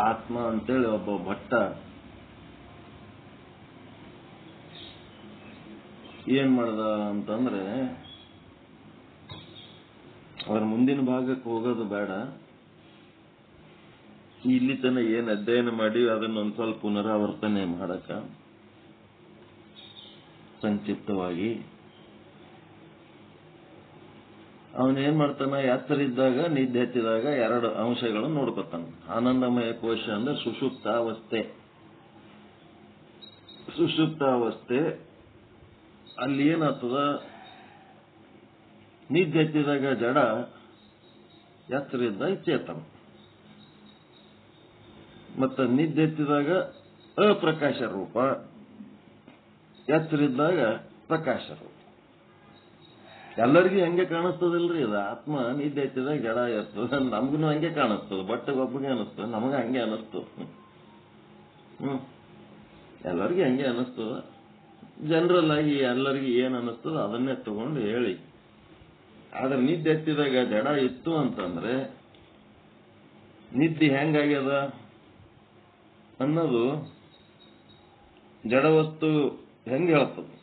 ಆತ್ಮ ಅಂತೇಳಿ ಒಬ್ಬ ಭಟ್ಟ ಏನ್ ಮಾಡ್ದ ಅಂತಂದ್ರೆ, ಅವ್ರ ಮುಂದಿನ ಭಾಗಕ್ಕೆ ಹೋಗೋದು ಬೇಡ, ಇಲ್ಲಿ ತನ ಏನ್ ಅಧ್ಯಯನ ಮಾಡಿ ಅದನ್ನೊಂದು ಸ್ವಲ್ಪ ಪುನರಾವರ್ತನೆ ಮಾಡಕ ಸಂಕ್ಷಿಪ್ತವಾಗಿ ಅವನೇನ್ ಮಾಡ್ತಾನ, ಎತ್ತರ ಇದ್ದಾಗ ನಿದ್ದೆ ಹತ್ತಿದಾಗ ಎರಡು ಅಂಶಗಳನ್ನು ನೋಡ್ಕೊತಾನ. ಆನಂದಮಯ ಕೋಶ ಅಂದ್ರೆ ಸುಷುಪ್ತಾವಸ್ಥೆ. ಸುಷುಪ್ತಾವಸ್ಥೆ ಅಲ್ಲಿ ಏನಾಗ್ತದ, ನಿದ್ದೆ ಹತ್ತಿದಾಗ ಜಡ, ಎತ್ತರ ಇದ್ದಾಗ ಚೇತನ. ಮತ್ತ ನಿದ್ದೆ ಎತ್ತಿದಾಗ ಅಪ್ರಕಾಶ ರೂಪ, ಎಚ್ಚರಿದ್ದಾಗ ಪ್ರಕಾಶ ರೂಪ. ಎಲ್ಲರಿಗೂ ಹಂಗೆ ಕಾಣಿಸ್ತದಿಲ್ರಿ ಇದು. ಆತ್ಮ ನಿದ್ದೆ ಎತ್ತಿದಾಗ ಜಡ ಇರ್ತದ, ನಮ್ಗೂ ಹಂಗೆ ಕಾಣಿಸ್ತದ. ಬಟ್ ಒಬ್ಬಗೆ ಅನಿಸ್ತದ, ನಮಗ ಹಂಗೆ ಅನಿಸ್ತದ. ಎಲ್ಲರಿಗೂ ಹಂಗೆ ಅನಿಸ್ತದ. ಜನರಲ್ ಆಗಿ ಎಲ್ಲರಿಗೂ ಏನ್ ಅನಿಸ್ತದ ಅದನ್ನೇ ತಗೊಂಡು ಹೇಳಿ. ಆದ್ರೆ ನಿದ್ದೆ ಎತ್ತಿದಾಗ ಜಡ ಇತ್ತು ಅಂತಂದ್ರೆ ನಿದ್ದೆ ಹೆಂಗಾಗ್ಯದ ಅನ್ನೋದು ಜಡವಸ್ತು ಹೆಂಗೆ ಹೇಳ್ತದೆ.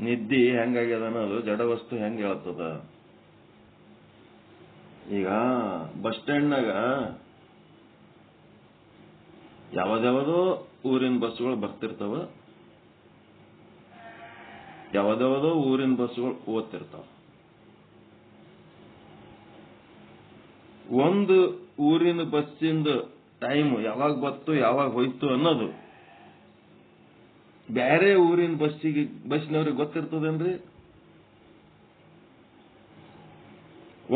ನಿದ್ದೆ ಹೆಂಗಾಗ್ಯದ ಅನ್ನೋದು ಜಡವಸ್ತು ಹೆಂಗೆ ಹೇಳ್ತದ. ಈಗ ಬಸ್ ಸ್ಟ್ಯಾಂಡ್ನಾಗ ಯಾವ್ದಾವದೋ ಊರಿನ ಬಸ್ಗಳು ಬರ್ತಿರ್ತಾವ, ಯಾವ್ದಾವದೋ ಊರಿನ ಬಸ್ಗಳು ಓದ್ತಿರ್ತಾವ. ಒಂದು ಊರಿನ ಬಸ್ಸಿಂದ ಟೈಮ್ ಯಾವಾಗ ಬತ್ತು ಯಾವಾಗ ಹೋಯ್ತು ಅನ್ನೋದು ಬೇರೆ ಊರಿನ ಬಸ್ಸಿನವ್ರಿಗೆ ಗೊತ್ತಿರ್ತದೇನ್ರಿ?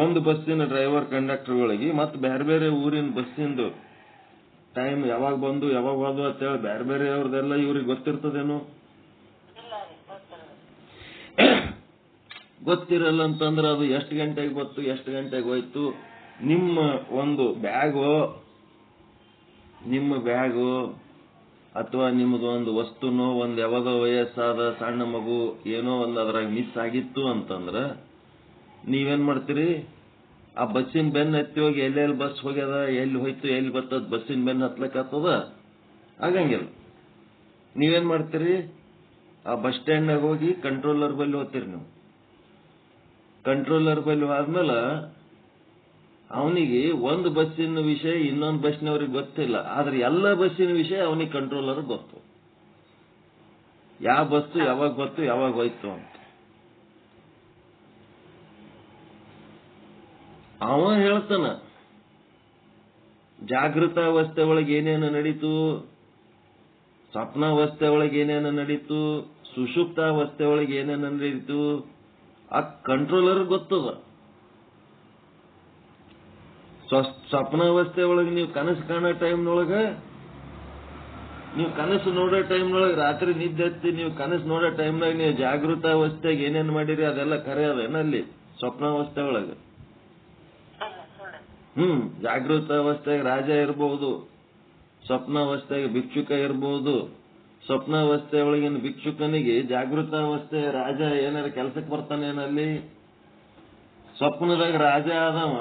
ಒಂದು ಬಸ್ಸಿನ ಡ್ರೈವರ್ ಕಂಡಕ್ಟರ್ಗಳಿಗೆ ಮತ್ತೆ ಬೇರೆ ಬೇರೆ ಊರಿನ ಬಸ್ಸಿಂದು ಟೈಮ್ ಯಾವಾಗ ಬಂದು ಯಾವಾಗ ಹೋದು ಅಂತೇಳಿ ಬೇರೆ ಬೇರೆ ಅವ್ರದೆಲ್ಲ ಇವ್ರಿಗೆ ಗೊತ್ತಿರ್ತದೇನು? ಗೊತ್ತಿರಲ್ಲ ಅಂತಂದ್ರೆ ಅದು ಎಷ್ಟು ಗಂಟೆಗೆ ಬತ್ತು ಎಷ್ಟು ಗಂಟೆಗೆ ಹೋಯ್ತು. ನಿಮ್ಮ ಒಂದು ಬ್ಯಾಗು ಅಥವಾ ನಿಮ್ಮದೊಂದು ವಸ್ತುನೋ ಒಂದು ಯಾವ್ದೋ ವಯಸ್ಸಾದ ಸಣ್ಣ ಮಗು ಏನೋ ಒಂದು ಅದ್ರಾಗ ಮಿಸ್ ಆಗಿತ್ತು ಅಂತಂದ್ರ ನೀವೇನ್ ಮಾಡ್ತೀರಿ? ಆ ಬಸ್ಸಿನ ಬೆನ್ನ ಹತ್ತಿ ಹೋಗಿ ಎಲ್ಲೆಲ್ಲಿ ಬಸ್ ಹೋಗ್ಯದ, ಎಲ್ಲಿ ಹೋಯ್ತು, ಎಲ್ಲಿ ಬರ್ತದ, ಬಸ್ಸಿನ ಬೆನ್ನ ಹತ್ಲಕ್ ಆಗ್ತದ? ಆಗಂಗಿಲ್ಲ. ನೀವೇನ್ ಮಾಡ್ತೀರಿ? ಆ ಬಸ್ ಸ್ಟ್ಯಾಂಡ್ನಾಗ ಹೋಗಿ ಕಂಟ್ರೋಲರ್ ಬಲ್ಲಿ ಹೋಗ್ತೀರಿ. ನೀವು ಕಂಟ್ರೋಲರ್ ಬಲ್ಲಿ ಆದ್ಮೇಲೆ ಅವನಿಗೆ ಒಂದು ಬಸ್ಸಿನ ವಿಷಯ ಇನ್ನೊಂದು ಬಸ್ನವ್ರಿಗೆ ಗೊತ್ತಿಲ್ಲ, ಆದ್ರೆ ಎಲ್ಲ ಬಸ್ಸಿನ ವಿಷಯ ಅವನಿಗೆ ಕಂಟ್ರೋಲರ್ ಗೊತ್ತು. ಯಾವ ಬಸ್ಸು ಯಾವಾಗ ಗೊತ್ತು ಯಾವಾಗ ಹೋಯ್ತು ಅಂತ ಅವ ಹೇಳ್ತಾನ. ಜಾಗೃತಾವಸ್ಥೆ ಒಳಗೆ ಏನೇನು ನಡೀತು, ಸ್ವಪ್ನಾವಸ್ಥೆ ಒಳಗೆ ಏನೇನು ನಡೀತು, ಸುಷುಪ್ತಾವಸ್ಥೆ ಒಳಗೆ ಏನೇನು ನಡೀತು ಆ ಕಂಟ್ರೋಲರ್ ಗೊತ್ತದ. ಸ್ವಪ್ನಾವಸ್ಥೆ ಒಳಗೆ ನೀವು ಕನಸು ಕಾಣೋ ಟೈಮ್ನೊಳಗ, ನೀವು ಕನಸು ನೋಡೋ ಟೈಮ್ನೊಳಗೆ, ರಾತ್ರಿ ನಿದ್ದೆ ಹತ್ತಿ ನೀವು ಕನಸು ನೋಡೋ ಟೈಮ್ನಾಗ ನೀವು ಜಾಗೃತಾವಸ್ಥೆಗೆ ಏನೇನು ಮಾಡಿರಿ ಅದೆಲ್ಲ ಖರೆ ಅದೇನಲ್ಲಿ ಸ್ವಪ್ನಾವಸ್ಥೆ ಒಳಗೆ. ಜಾಗೃತಾವಸ್ಥೆಗೆ ರಾಜ ಇರಬಹುದು, ಸ್ವಪ್ನಾವಸ್ಥೆಗೆ ಭಿಕ್ಷುಕ ಇರಬಹುದು. ಸ್ವಪ್ನಾವಸ್ಥೆ ಒಳಗಿನ ಭಿಕ್ಷುಕನಿಗೆ ಜಾಗೃತಾವಸ್ಥೆ ರಾಜ ಏನಾರ ಕೆಲಸಕ್ಕೆ ಬರ್ತಾನೇನಲ್ಲಿ? ಸ್ವಪ್ನದಾಗ ರಾಜ ಆದವ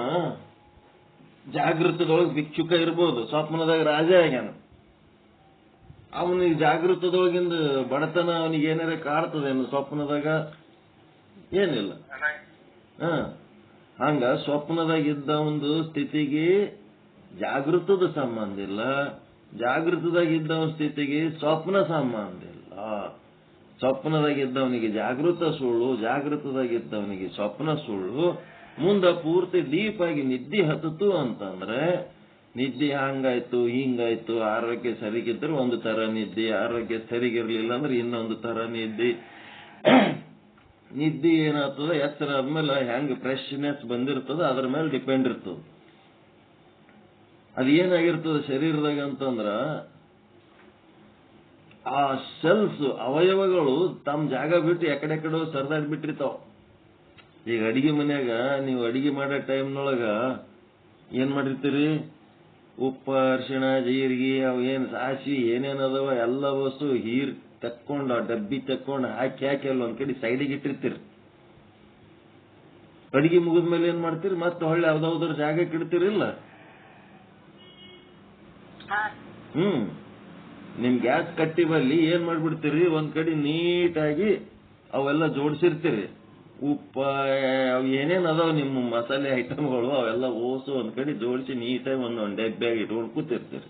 ಜಾಗೃತದೊಳಗೆ ಭಿಕ್ಷುಕ ಇರ್ಬೋದು, ಸ್ವಪ್ನದಾಗ ರಾಜ ಆಗ್ಯಾನ. ಅವನಿಗೆ ಜಾಗೃತದೊಳಗಿಂದ ಬಡತನ ಅವನಿಗೆ ಏನಾರ ಕಾಡ್ತದೇನು? ಸ್ವಪ್ನದಾಗ ಏನಿಲ್ಲ. ಹಂಗ ಸ್ವಪ್ನದಾಗ ಇದ್ದ ಒಂದು ಸ್ಥಿತಿಗೆ ಜಾಗೃತದ ಸಂಬಂಧ ಇಲ್ಲ, ಜಾಗೃತದಾಗ ಇದ್ದವನ ಸ್ಥಿತಿಗೆ ಸ್ವಪ್ನ ಸಂಬಂಧ ಇಲ್ಲ. ಸ್ವಪ್ನದಾಗಿದ್ದವನಿಗೆ ಜಾಗೃತ ಸುಳ್ಳು, ಜಾಗೃತದಾಗಿದ್ದವನಿಗೆ ಸ್ವಪ್ನ ಸುಳ್ಳು. ಮುಂದೆ ಪೂರ್ತಿ ಡೀಪ್ ಆಗಿ ನಿದ್ದೆ ಹತ್ತಿತು ಅಂತಂದ್ರೆ ನಿದ್ದೆ ಹಂಗಾಯ್ತು ಹಿಂಗಾಯ್ತು, ಆರೋಗ್ಯ ಸರಿಗಿದ್ರೆ ಒಂದು ತರ ನಿದ್ದೆ, ಆರೋಗ್ಯ ಸರಿಗಿರ್ಲಿಲ್ಲ ಅಂದ್ರೆ ಇನ್ನೊಂದು ತರ ನಿದ್ದೆ. ನಿದ್ದೆ ಏನಾಗ್ತದ, ಎಚ್ಚರ ಆದ್ಮೇಲೆ ಹೆಂಗ್ ಫ್ರೆಶ್ನೆಸ್ ಬಂದಿರ್ತದ ಅದ್ರ ಮೇಲೆ ಡಿಪೆಂಡ್ ಇರ್ತದ. ಅದೇನಾಗಿರ್ತದ ಶರೀರದಾಗ ಅಂತಂದ್ರ ಆ ಸೆಲ್ಸ್ ಅವಯವಗಳು ತಮ್ಮ ಜಾಗ ಬಿಟ್ಟು ಎಕಡೆಕಡೆ ಸರಿದಾಡ್ಬಿಟ್ಟಿರ್ತಾವ. ಈಗ ಅಡಿಗೆ ಮನ್ಯಾಗ ನೀವು ಅಡಿಗೆ ಮಾಡೋ ಟೈಮ್ನೊಳಗ ಏನ್ ಮಾಡಿರ್ತೀರಿ? ಉಪ್ಪು, ಅರಿಶಿಣ, ಜೀರಿಗೆ, ಅವು ಏನ್ ಸಾಸಿವೆ ಏನೇನದವ ಎಲ್ಲ ವಸ್ತು ತಕ್ಕೊಂಡು ಆ ಡಬ್ಬಿ ತಕ್ಕೊಂಡು ಹಾಕಿ ಅಲ್ಲೊಂದ್ ಕಡೆ ಸೈಡಿಗೆ ಇಟ್ಟಿರ್ತೀರಿ. ಅಡಿಗೆ ಮುಗಿದ್ಮೇಲೆ ಏನ್ ಮಾಡ್ತೀರಿ? ಮತ್ತೆ ಹೊಳ್ಳಿ ಯಾವ್ದಾವ್ದ್ರ ಜಾಗಕ್ಕೆ ಇಡ್ತೀರಿಲ್ಲ? ನಿಮ್ ಗ್ಯಾಸ್ ಕಟ್ಟಿ ಬಲ್ಲಿ ಏನ್ ಮಾಡ್ಬಿಡ್ತೀರಿ, ಒಂದ್ ಕಡೆ ನೀಟಾಗಿ ಅವೆಲ್ಲ ಜೋಡಿಸಿರ್ತೀರಿ. ಉಪ್ಪ ಏನೇನ್ ಅದಾವ ನಿಮ್ಮ ಮಸಾಲೆ ಐಟಮ್ಗಳು ಅವೆಲ್ಲ ಓಸು ಒಂದ್ ಕಡೆ ಜೋಡಿಸಿ ನೀಟಾಗಿ ಒಂದೊಂದ್ ಡಬ್ಬ್ಯಾಗಿ ಇಟ್ಕೊಂಡು ಕೂತಿರ್ತೀರಿ.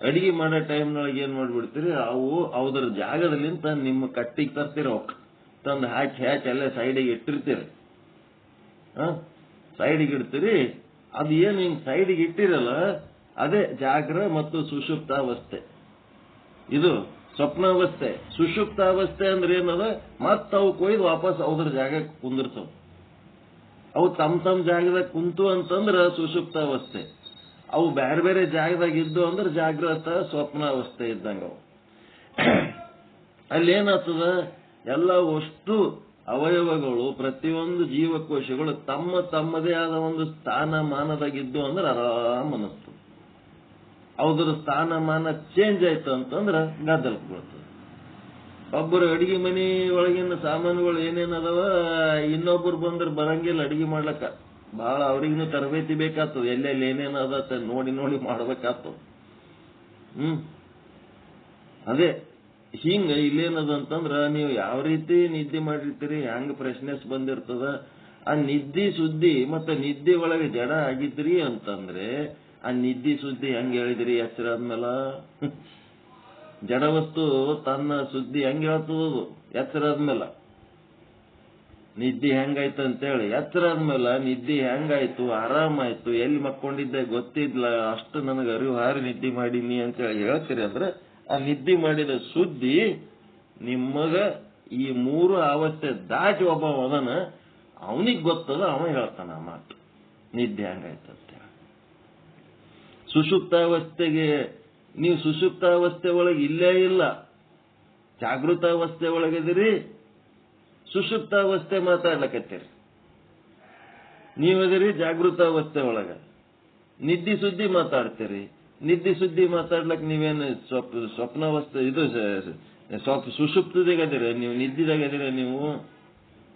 ಅಡಿಗೆ ಮಾಡೋ ಟೈಮ್ನೊಳಗೆ ಏನ್ ಮಾಡ್ಬಿಡ್ತೀರಿ, ಅವು ಅವ್ರ ಜಾಗದಲ್ಲಿಂತ ನಿಮ್ಮ ಕಟ್ಟಿಗೆ ತರ್ತೀರಿ. ಅವಕ್ ತಂದು ಹಾಕಿ ಅಲ್ಲೇ ಸೈಡಿಗೆ ಇಟ್ಟಿರ್ತೀರಿ. ಸೈಡಿಗೆ ಇಡ್ತೀರಿ. ಅದು ಏನು ಹಿಂಗ್ ಸೈಡಿಗೆ ಇಟ್ಟಿರಲ್ಲ, ಅದೇ ಜಾಗ್ರ ಮತ್ತು ಸುಷುಪ್ತಾವಸ್ಥೆ. ಇದು ಸ್ವಪ್ನಾವಸ್ಥೆ. ಸುಷುಪ್ತಾವಸ್ಥೆ ಅಂದ್ರೆ ಏನದ, ಮತ್ತ ಅವು ಕೊಯ್ದು ವಾಪಸ್ ಅವ್ರ ಜಾಗಕ್ಕೆ ಕುಂದಿರ್ತಾವ. ಅವು ತಮ್ಮ ಜಾಗದಾಗ ಕುಂತು ಅಂತಂದ್ರ ಸುಷುಪ್ತಾವಸ್ಥೆ. ಅವು ಬೇರೆ ಬೇರೆ ಜಾಗದಾಗ ಇದ್ದು ಅಂದ್ರೆ ಜಾಗೃತ ಸ್ವಪ್ನಾವಸ್ಥೆ ಇದ್ದಂಗ. ಅವು ಅಲ್ಲೇನಾಗ್ತದ, ಎಲ್ಲ ಅಷ್ಟು ಅವಯವಗಳು, ಪ್ರತಿಯೊಂದು ಜೀವಕೋಶಗಳು ತಮ್ಮದೇ ಆದ ಒಂದು ಸ್ಥಾನಮಾನದಾಗಿದ್ದು ಅಂದ್ರೆ ಆರಾಮ್ ಅನ್ನಿಸ್ತದೆ. ಅವ್ರ ಸ್ಥಾನಮಾನ ಚೇಂಜ್ ಆಯ್ತು ಅಂತಂದ್ರೆ ಗದ್ದಲಕ್ಕೆ ಬೀಳ್ತದೆ. ಒಬ್ಬರು ಅಡಿಗೆ ಮನೆ ಒಳಗಿನ ಸಾಮಾನುಗಳು ಏನೇನದವ, ಇನ್ನೊಬ್ಬರು ಬಂದ್ರೆ ಬರಂಗಿಲ್ಲ ಅಡಿಗೆ ಮಾಡ್ಲಕ್ಕ. ಬಹಳ ಅವ್ರಿಗೂ ತರಬೇತಿ ಬೇಕಾಗ್ತದೆ. ಎಲ್ಲೆಲ್ಲಿ ಏನೇನು ಅದ ನೋಡಿ ನೋಡಿ ಮಾಡ್ಬೇಕಾಗ್ತದ. ಅದೇ ಹಿಂಗ ಇಲ್ಲೇನದ ಅಂತಂದ್ರ, ನೀವು ಯಾವ ರೀತಿ ನಿದ್ದೆ ಮಾಡಿರ್ತೀರಿ, ಹೆಂಗ್ ಫ್ರೆಶ್ನೆಸ್ ಬಂದಿರ್ತದ, ಆ ನಿದ್ದೆ ಸುದ್ದಿ ಮತ್ತೆ ನಿದ್ದೆ ಒಳಗೆ ಜಡ ಆಗಿದ್ರಿ ಅಂತಂದ್ರೆ ಆ ನಿದ್ದೆ ಸುದ್ದಿ ಹೆಂಗ್ ಹೇಳಿದ್ರಿ ಎಚ್ಚರ ಆದ್ಮೇಲ? ಜಡ ವಸ್ತು ತನ್ನ ಸುದ್ದಿ ಹೆಂಗ್ ಹೇಳ್ತದದು ಎಚ್ಚರ ಆದ್ಮೇಲ. ನಿದ್ದೆ ಹೆಂಗಾಯ್ತು ಅಂತೇಳಿ ಎಚ್ಚರ ಆದ್ಮೇಲೆ ನಿದ್ದೆ ಹೆಂಗಾಯ್ತು, ಆರಾಮಾಯ್ತು, ಎಲ್ಲಿ ಮಕ್ಕೊಂಡಿದ್ದೆ ಗೊತ್ತಿದ್ಲ, ಅಷ್ಟು ನನಗೆ ಅರಿವು ಹಾರಿ ನಿದ್ದೆ ಮಾಡೀನಿ ಅಂತೇಳಿ ಹೇಳ್ತೀರಿ ಅಂದ್ರೆ ಆ ನಿದ್ದೆ ಮಾಡಿದ ಸುದ್ದಿ ನಿಮಗ ಈ 3 ಅವಸ್ಥೆ ದಾಟಿ ಒಬ್ಬ ಅದನ, ಅವನಿಗೆ ಗೊತ್ತದ, ಅವ ಹೇಳ್ತಾನ ಆ ಮಾತು ನಿದ್ದೆ ಹೆಂಗಾಯ್ತು ಅಂತ. ಸುಷುಪ್ತಾವಸ್ಥೆಗೆ ನೀವು ಸುಷುಪ್ತಾವಸ್ಥೆ ಒಳಗೆ ಇಲ್ಲೇ ಇಲ್ಲ, ಜಾಗೃತಾವಸ್ಥೆ ಒಳಗಿದಿರಿ, ಸುಷುಪ್ತಾವಸ್ಥೆ ಮಾತಾಡ್ಲಕತ್ತೀರಿ. ನೀವದಿರಿ ಜಾಗೃತಾವಸ್ಥೆ ಒಳಗ, ನಿದ್ದೆ ಸುದ್ದಿ ಮಾತಾಡ್ತೀರಿ. ನಿದ್ದೆ ಸುದ್ದಿ ಮಾತಾಡ್ಲಕ್ ನೀವೇನು ಸ್ವಪ್ನಾವಸ್ಥೆ ಇದು ಸುಷುಪ್ತದಾಗದಿರ, ನೀವು ನಿದ್ದಿದಾಗದಿರ. ನೀವು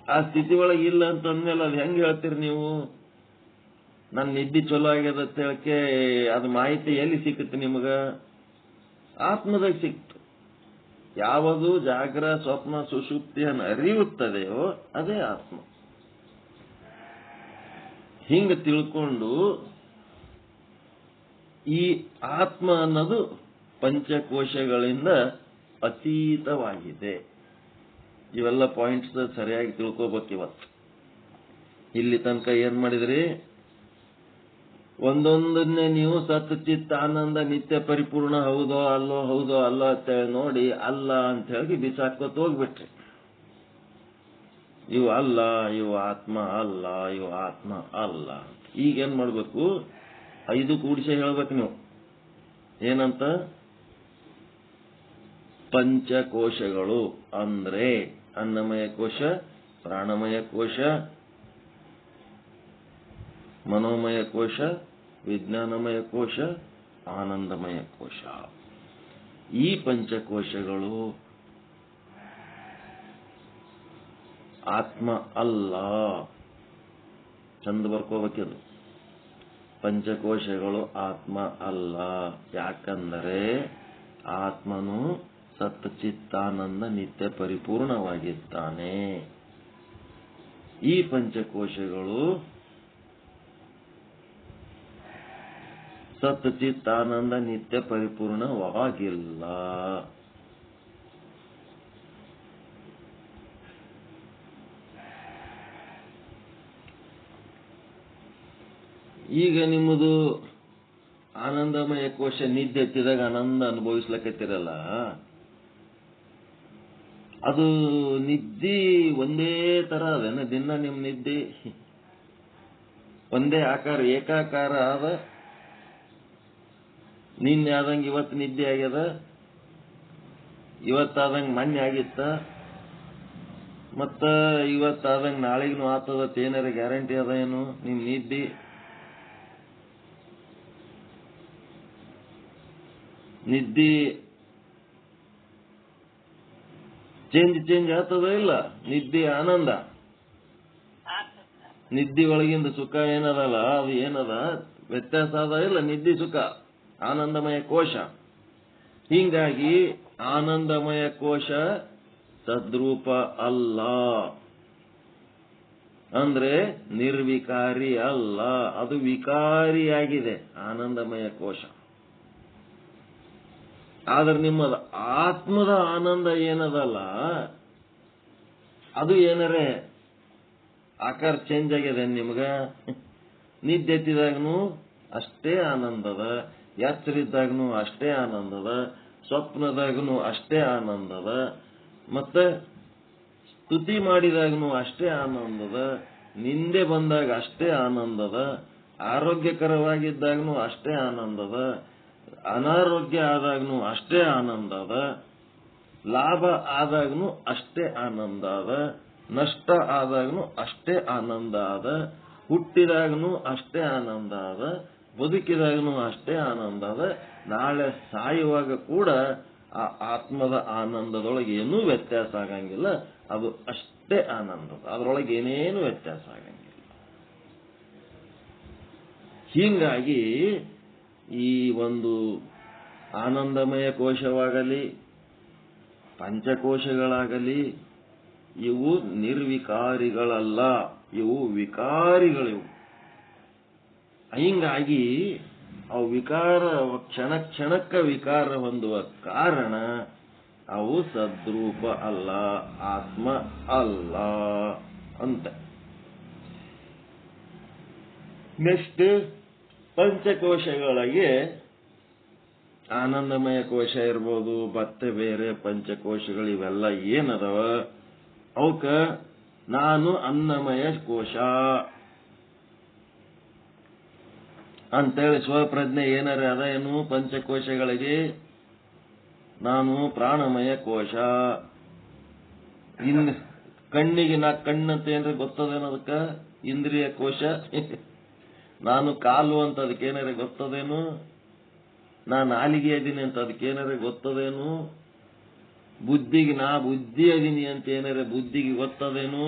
ಆ ಸ್ಥಿತಿ ಒಳಗೆ ಇಲ್ಲ ಅಂತ ಅಂದ್ಮೇಲೆ ಅದು ಹೆಂಗ್ ಹೇಳ್ತೀರಿ ನೀವು? ನನ್ ನಿದ್ದೆ ಚಲೋ ಆಗ್ಯದ ಅಂತ ಹೇಳಕ್ಕೆ ಅದು ಮಾಹಿತಿ ಎಲ್ಲಿ ಸಿಕ್ಕುತ್ತೆ ನಿಮಗ? ಆತ್ಮದಾಗ ಸಿಕ್ತು. ಯಾವುದು ಜಾಗ್ರ ಸ್ವಪ್ನ ಸುಷುಪ್ತಿಯನ್ನು ಅರಿಯುತ್ತದೆಯೋ ಅದೇ ಆತ್ಮ. ಹಿಂಗ ತಿಳ್ಕೊಂಡು ಈ ಆತ್ಮ ಅನ್ನೋದು ಪಂಚಕೋಶಗಳಿಂದ ಅತೀತವಾಗಿದೆ. ಇವೆಲ್ಲ ಪಾಯಿಂಟ್ಸ್ ಸರಿಯಾಗಿ ತಿಳ್ಕೋಬೇಕಿವತ್ತು. ಇಲ್ಲಿ ತನಕ ಏನ್ ಮಾಡಿದ್ರಿ, ಒಂದೊಂದನ್ನೇ ನೀವು ಸತ್ ಚಿತ್ತ ಆನಂದ ನಿತ್ಯ ಪರಿಪೂರ್ಣ ಹೌದೋ ಅಲ್ಲೋ ಹೌದೋ ಅಲ್ಲೋ ಅಂತೇಳಿ ನೋಡಿ ಅಲ್ಲ ಅಂತ ಹೇಳಿ ಬಿಸಾಕೋತ ಹೋಗ್ಬಿಟ್ರಿ. ಇವು ಅಲ್ಲ, ಇವು ಆತ್ಮ ಅಲ್ಲ, ಇವು ಆತ್ಮ ಅಲ್ಲ. ಈಗ ಏನ್ ಮಾಡ್ಬೇಕು, 5 ಕೂಡಿಸಿ ಹೇಳ್ಬೇಕು ನೀವು. ಏನಂತ? ಪಂಚಕೋಶಗಳು ಅಂದ್ರೆ ಅನ್ನಮಯ ಕೋಶ, ಪ್ರಾಣಮಯ ಕೋಶ, ಮನೋಮಯ ಕೋಶ, ವಿಜ್ಞಾನಮಯ ಕೋಶ, ಆನಂದಮಯ ಕೋಶ. ಈ ಪಂಚಕೋಶಗಳು ಆತ್ಮ ಅಲ್ಲ. ಚಂದ ಬರ್ಕೋಬೇಕಿದು. ಪಂಚಕೋಶಗಳು ಆತ್ಮ ಅಲ್ಲ. ಯಾಕಂದರೆ ಆತ್ಮನು ಸತ್ಚಿತ್ತಾನಂದ ನಿತ್ಯ ಪರಿಪೂರ್ಣವಾಗಿದ್ದಾನೆ. ಈ ಪಂಚಕೋಶಗಳು ಸತ್ಚಿತ್ತಾನಂದ ನಿತ್ಯ ಪರಿಪೂರ್ಣವಾಗಿಲ್ಲ. ಈಗ ನಿಮ್ಮದು ಆನಂದಮಯ ಕೋಶ ನಿದ್ದೆ ಎತ್ತಿದಾಗ ಆನಂದ ಅನುಭವಿಸ್ಲಕತ್ತಿರಲ್ಲ, ಅದು ನಿದ್ದೆ ಒಂದೇ ತರ ಅದೇನ? ದಿನ ನಿಮ್ ನಿದ್ದೆ ಒಂದೇ ಆಕಾರ ಏಕಾಕಾರ ಆದ? ನಿನ್ನೆ ಆದಂಗೆ ಇವತ್ತು ನಿದ್ದೆ ಆಗ್ಯದ, ಇವತ್ತಾದಂಗೆ ಮೊನ್ನೆ ಆಗಿತ್ತ, ಮತ್ತ ಇವತ್ತಾದಂಗೆ ನಾಳೆಗೂ ಆತದತ್ ಏನಾರ ಗ್ಯಾರಂಟಿ ಅದ ಏನು ನಿಮ್ ನಿದ್ದೆ? ನಿದ್ದೆ ಚೇಂಜ್ ಆಗ್ತದ ಇಲ್ಲ? ನಿದ್ದೆ ಆನಂದ ನಿದ್ದಿ ಒಳಗಿಂದ ಸುಖ ಏನದಲ್ಲ ಅದು ಏನದ ವ್ಯತ್ಯಾಸ ಅದ ಇಲ್ಲ, ನಿದ್ದಿ ಸುಖ ಆನಂದಮಯ ಕೋಶ. ಹೀಗಾಗಿ ಆನಂದಮಯ ಕೋಶ ತದ್ರೂಪ ಅಲ್ಲ, ಅಂದ್ರೆ ನಿರ್ವಿಕಾರಿ ಅಲ್ಲ, ಅದು ವಿಕಾರಿಯಾಗಿದೆ ಆನಂದಮಯ ಕೋಶ. ಆದ್ರೆ ನಿಮ್ಮದ ಆತ್ಮದ ಆನಂದ ಏನದಲ್ಲ ಅದು ಏನರೇ ಆಕಾರ ಚೇಂಜ್ ಆಗಿದೆ ನಿಮ್ಗ. ನಿದ್ದೆ ಎತ್ತಿದಾಗನು ಅಷ್ಟೇ ಆನಂದದ, ಎಚ್ಚರಿದ್ದಾಗನು ಅಷ್ಟೇ ಆನಂದದ, ಸ್ವಪ್ನದಾಗನು ಅಷ್ಟೇ ಆನಂದದ, ಮತ್ತೆ ಸ್ತುತಿ ಮಾಡಿದಾಗನು ಅಷ್ಟೇ ಆನಂದದ, ನಿಂದೆ ಬಂದಾಗ ಅಷ್ಟೇ ಆನಂದದ, ಆರೋಗ್ಯಕರವಾಗಿದ್ದಾಗನು ಅಷ್ಟೇ ಆನಂದದ, ಅನಾರೋಗ್ಯ ಆದಾಗನು ಅಷ್ಟೇ ಆನಂದದ, ಲಾಭ ಆದಾಗನು ಅಷ್ಟೇ ಆನಂದ ಅದ, ನಷ್ಟ ಆದಾಗನು ಅಷ್ಟೇ ಆನಂದ ಅದ, ಹುಟ್ಟಿದಾಗನು ಅಷ್ಟೇ ಆನಂದ ಅದ, ಬದುಕಿದಾಗನು ಅಷ್ಟೇ ಆನಂದ ಅದ, ನಾಳೆ ಸಾಯುವಾಗ ಕೂಡ ಆ ಆತ್ಮದ ಆನಂದದೊಳಗೆ ಏನೂ ವ್ಯತ್ಯಾಸ ಆಗಂಗಿಲ್ಲ, ಅದು ಅಷ್ಟೇ ಆನಂದ, ಅದರೊಳಗೆ ಏನೇನು ವ್ಯತ್ಯಾಸ ಆಗಂಗಿಲ್ಲ. ಹೀಗಾಗಿ ಈ ಒಂದು ಆನಂದಮಯ ಕೋಶವಾಗಲಿ ಪಂಚಕೋಶಗಳಾಗಲಿ ಇವು ನಿರ್ವಿಕಾರಿಗಳಲ್ಲ, ಇವು ವಿಕಾರಿಗಳಿವು. ಹಿಂಗಾಗಿ ಅವು ವಿಕಾರ ಕ್ಷಣ ಕ್ಷಣಕ್ಕ ವಿಕಾರ ಹೊಂದುವ ಕಾರಣ ಅವು ಸದ್ರೂಪ ಅಲ್ಲ, ಆತ್ಮ ಅಲ್ಲ ಅಂತ. ನೆಕ್ಸ್ಟ್ ಪಂಚಕೋಶಗಳಿಗೆ ಆನಂದಮಯ ಕೋಶ ಇರ್ಬೋದು, ಮತ್ತೆ ಬೇರೆ ಪಂಚಕೋಶಗಳು ಇವೆಲ್ಲ ಏನದವ ಅವಕ್ಕ ನಾನು ಅನ್ನಮಯ ಕೋಶ ಅಂತೇಳಿ ಸ್ವಪ್ರಜ್ಞೆ ಏನಾರ ಅದ ಏನು ಪಂಚಕೋಶಗಳಿಗೆ, ನಾನು ಪ್ರಾಣಮಯ ಕೋಶ. ಕಣ್ಣಿಗೆ ನಾ ಕಣ್ಣಂತ ಏನ್ರಿ ಗೊತ್ತದೇನು ಅದಕ್ಕ ಇಂದ್ರಿಯ ಕೋಶ. ನಾನು ಕಾಲು ಅಂತ ಅದಕ್ಕೇನಾರ ಗೊತ್ತದೇನು, ನಾನು ನಾಲಿಗೆ ಅದೀನಿ ಅಂತ ಅದಕ್ಕೇನಾರ ಗೊತ್ತದೇನು, ಬುದ್ಧಿಗೆ ನಾ ಬುದ್ಧಿ ಅದೀನಿ ಅಂತ ಏನಾರ ಬುದ್ಧಿಗೆ ಗೊತ್ತದೇನು,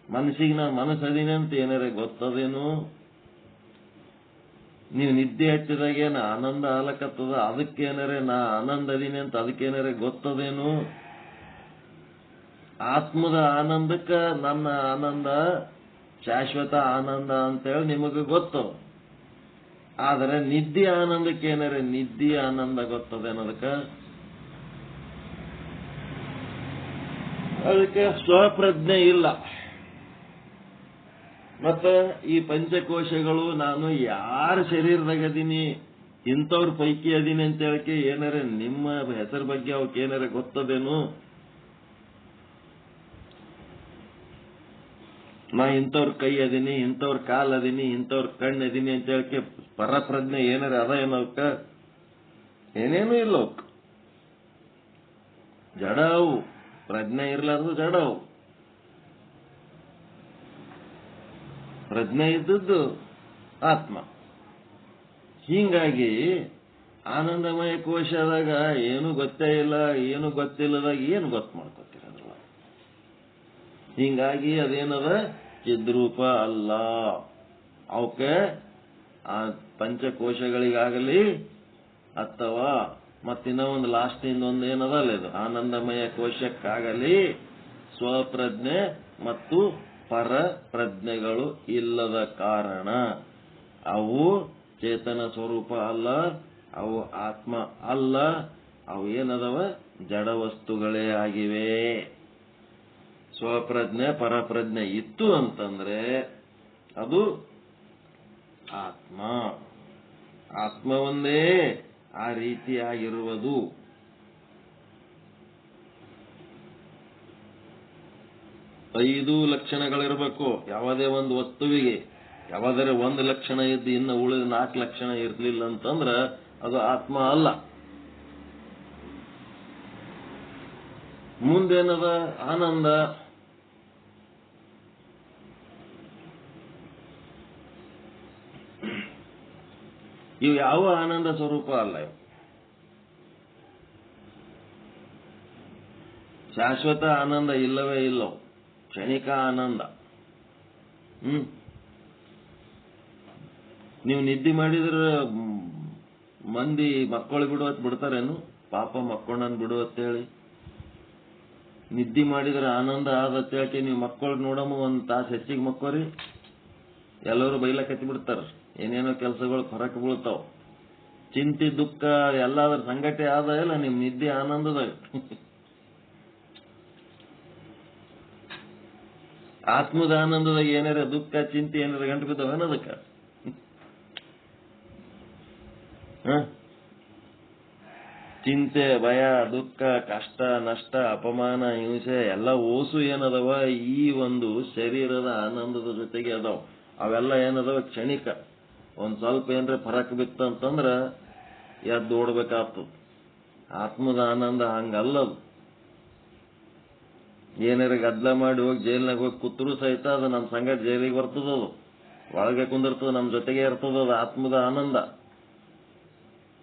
ಮನಸ್ಸಿಗೆ ನಾ ಮನಸ್ಸದೀನಿ ಅಂತ ಏನಾರ ಗೊತ್ತದೇನು, ನೀವು ನಿದ್ದೆ ಹಚ್ಚಿದಾಗ ಏನ ಆನಂದ ಆಲಕತ್ತದ ಅದಕ್ಕೇನಾರ ನಾ ಆನಂದ ಅದೀನಿ ಅಂತ ಅದಕ್ಕೇನಾರ ಗೊತ್ತದೇನು, ಆತ್ಮದ ಆನಂದಕ್ಕ ನನ್ನ ಆನಂದ ಶಾಶ್ವತ ಆನಂದ ಅಂತೇಳಿ ನಿಮಗೆ ಗೊತ್ತು. ಆದರೆ ನಿದ್ದೆ ಆನಂದಕ್ಕೆ ಏನಾರ ನಿದ್ದೆ ಆನಂದ ಗೊತ್ತದೇನದಕ್ಕ, ಅದಕ್ಕೆ ಸ್ವಪ್ರಜ್ಞೆ ಇಲ್ಲ. ಮತ್ತ ಈ ಪಂಚಕೋಶಗಳು ನಾನು ಯಾರ ಶರೀರದಾಗ ಅದೀನಿ ಇಂಥವ್ರ ಪೈಕಿ ಅದೀನಿ ಅಂತ ಹೇಳಕ್ಕೆ ಏನಾರ ನಿಮ್ಮ ಹೆಸರ ಬಗ್ಗೆ ಅವಕ್ಕೆ ಏನಾರ ಗೊತ್ತದೇನು, ನಾ ಇಂಥವ್ರ ಕೈ ಅದೀನಿ, ಇಂಥವ್ರ ಕಾಲ್ ಅದೀನಿ, ಇಂಥವ್ರ ಕಣ್ಣು ಅದೀನಿ ಅಂತ ಹೇಳಕ್ಕೆ ಪರಪ್ರಜ್ಞೆ ಏನಾರ ಅದ ಏನವಕ್ಕ, ಏನೇನು ಇಲ್ಲ ಅವಕ್. ಜಡ ಅವು, ಪ್ರಜ್ಞೆ ಇರ್ಲಾರ್ದು ಜಡ ಅವು. ಪ್ರಜ್ಞೆ ಇದ್ದದ್ದು ಆತ್ಮ. ಹೀಗಾಗಿ ಆನಂದಮಯ ಕೋಶದಾಗ ಏನು ಗೊತ್ತೇ ಇಲ್ಲ, ಏನು ಗೊತ್ತಿಲ್ಲದಾಗ ಏನು ಗೊತ್ತು ಮಾಡ್ಕೊತೀರಲ್ಲ. ಹೀಗಾಗಿ ಅದೇನದ ಚಿದ್ರೂಪ ಅಲ್ಲ. ಅವಕ್ಕೆ ಆ ಪಂಚಕೋಶಗಳಿಗಾಗಲಿ ಅಥವಾ ಮತ್ತಿನ್ನ ಒಂದು ಲಾಸ್ಟ್ ಇನ್ನೊಂದು ಏನದಲ್ಲ, ಇದು ಆನಂದಮಯ ಕೋಶಕ್ಕಾಗಲಿ ಸ್ವಪ್ರಜ್ಞೆ ಮತ್ತು ಪರ ಪ್ರಜ್ಞೆಗಳು ಇಲ್ಲದ ಕಾರಣ ಅವು ಚೇತನ ಸ್ವರೂಪ ಅಲ್ಲ, ಅವು ಆತ್ಮ ಅಲ್ಲ, ಅವು ಏನದವ ಜಡ ವಸ್ತುಗಳೇ ಆಗಿವೆ. ಸ್ವಪ್ರಜ್ಞೆ ಪರಪ್ರಜ್ಞೆ ಇತ್ತು ಅಂತಂದ್ರೆ ಅದು ಆತ್ಮ. ಆತ್ಮ ಒಂದೇ ಆ ರೀತಿಯಾಗಿರುವುದು. ಐದು ಲಕ್ಷಣಗಳಿರಬೇಕು ಯಾವುದೇ ಒಂದು ವಸ್ತುವಿಗೆ. ಯಾವುದರ ಒಂದು ಲಕ್ಷಣ ಇದ್ದು ಇನ್ನು ಉಳಿದ 4 ಲಕ್ಷಣ ಇರಲಿಲ್ಲ ಅಂತಂದ್ರ ಅದು ಆತ್ಮ ಅಲ್ಲ. ಮುಂದೇನದ ಆನಂದ. ಇವು ಯಾವ ಆನಂದ ಸ್ವರೂಪ ಅಲ್ಲ. ಇವು ಶಾಶ್ವತ ಆನಂದ ಇಲ್ಲವೇ ಇಲ್ಲವು, ಕ್ಷಣಿಕ ಆನಂದ. ನೀವು ನಿದ್ದೆ ಮಾಡಿದ್ರೆ ಮಂದಿ ಮಕ್ಕಳು ಬಿಡುವತ್ ಬಿಡ್ತಾರೇನು? ಪಾಪ ಮಕ್ಕಳನ್ನ ಬಿಡುವತ್ ಹೇಳಿ ನಿದ್ದೆ ಮಾಡಿದ್ರೆ ಆನಂದ ಆದತ್ ಹೇಳಿ ನೀವು ಮಕ್ಕಳು ನೋಡಮ್ಮ ಒಂದ್ ತಾಸು ಹೆಚ್ಚಿಗೆ ಮಕ್ಕೋರಿ, ಎಲ್ಲರೂ ಬೈಲಕತ್ತಿ ಬಿಡ್ತಾರ. ಏನೇನೋ ಕೆಲಸಗಳು ಹೊರಕ್ಕೆ ಬೀಳ್ತಾವ. ಚಿಂತೆ ದುಃಖ ಎಲ್ಲಾದ್ರ ಸಂಗತಿ ಆದ ಇಲ್ಲ ನಿಮ್ ನಿದ್ದೆ ಆನಂದದಾಗ. ಆತ್ಮದ ಆನಂದದಾಗ ಏನಾರ ದುಃಖ ಚಿಂತೆ ಏನಾರ ಗಂಟು ಬಿದ್ದಾವೇನದಕ್ಕ? ಚಿಂತೆ ಭಯ ದುಃಖ ಕಷ್ಟ ನಷ್ಟ ಅಪಮಾನ ಹಿಂಸೆ ಎಲ್ಲ ಓಸು ಏನದವ ಈ ಒಂದು ಶರೀರದ ಆನಂದದ ಜೊತೆಗೆ ಅದಾವ. ಅವೆಲ್ಲ ಏನದವ ಕ್ಷಣಿಕ. ಒಂದ್ ಸ್ವಲ್ಪ ಏನ್ರ ಫರಕ್ ಬಿತ್ತಂತಂದ್ರ ಎದ್ದು ಓಡ್ಬೇಕಾಗ್ತದ. ಆತ್ಮದ ಆನಂದ ಹಂಗಲ್ಲದು. ಏನಾರ ಗದ್ಲ ಮಾಡಿ ಹೋಗಿ ಜೈಲ್ನಾಗ ಹೋಗಿ ಕೂತ್ರು ಸಹಿತ ಅದು ನಮ್ ಸಂಗಟ ಜೈಲಿಗೆ ಬರ್ತದದು, ಒಳಗೆ ಕುಂದಿರ್ತದ, ನಮ್ ಜೊತೆಗೆ ಇರ್ತದದು ಆತ್ಮದ ಆನಂದ.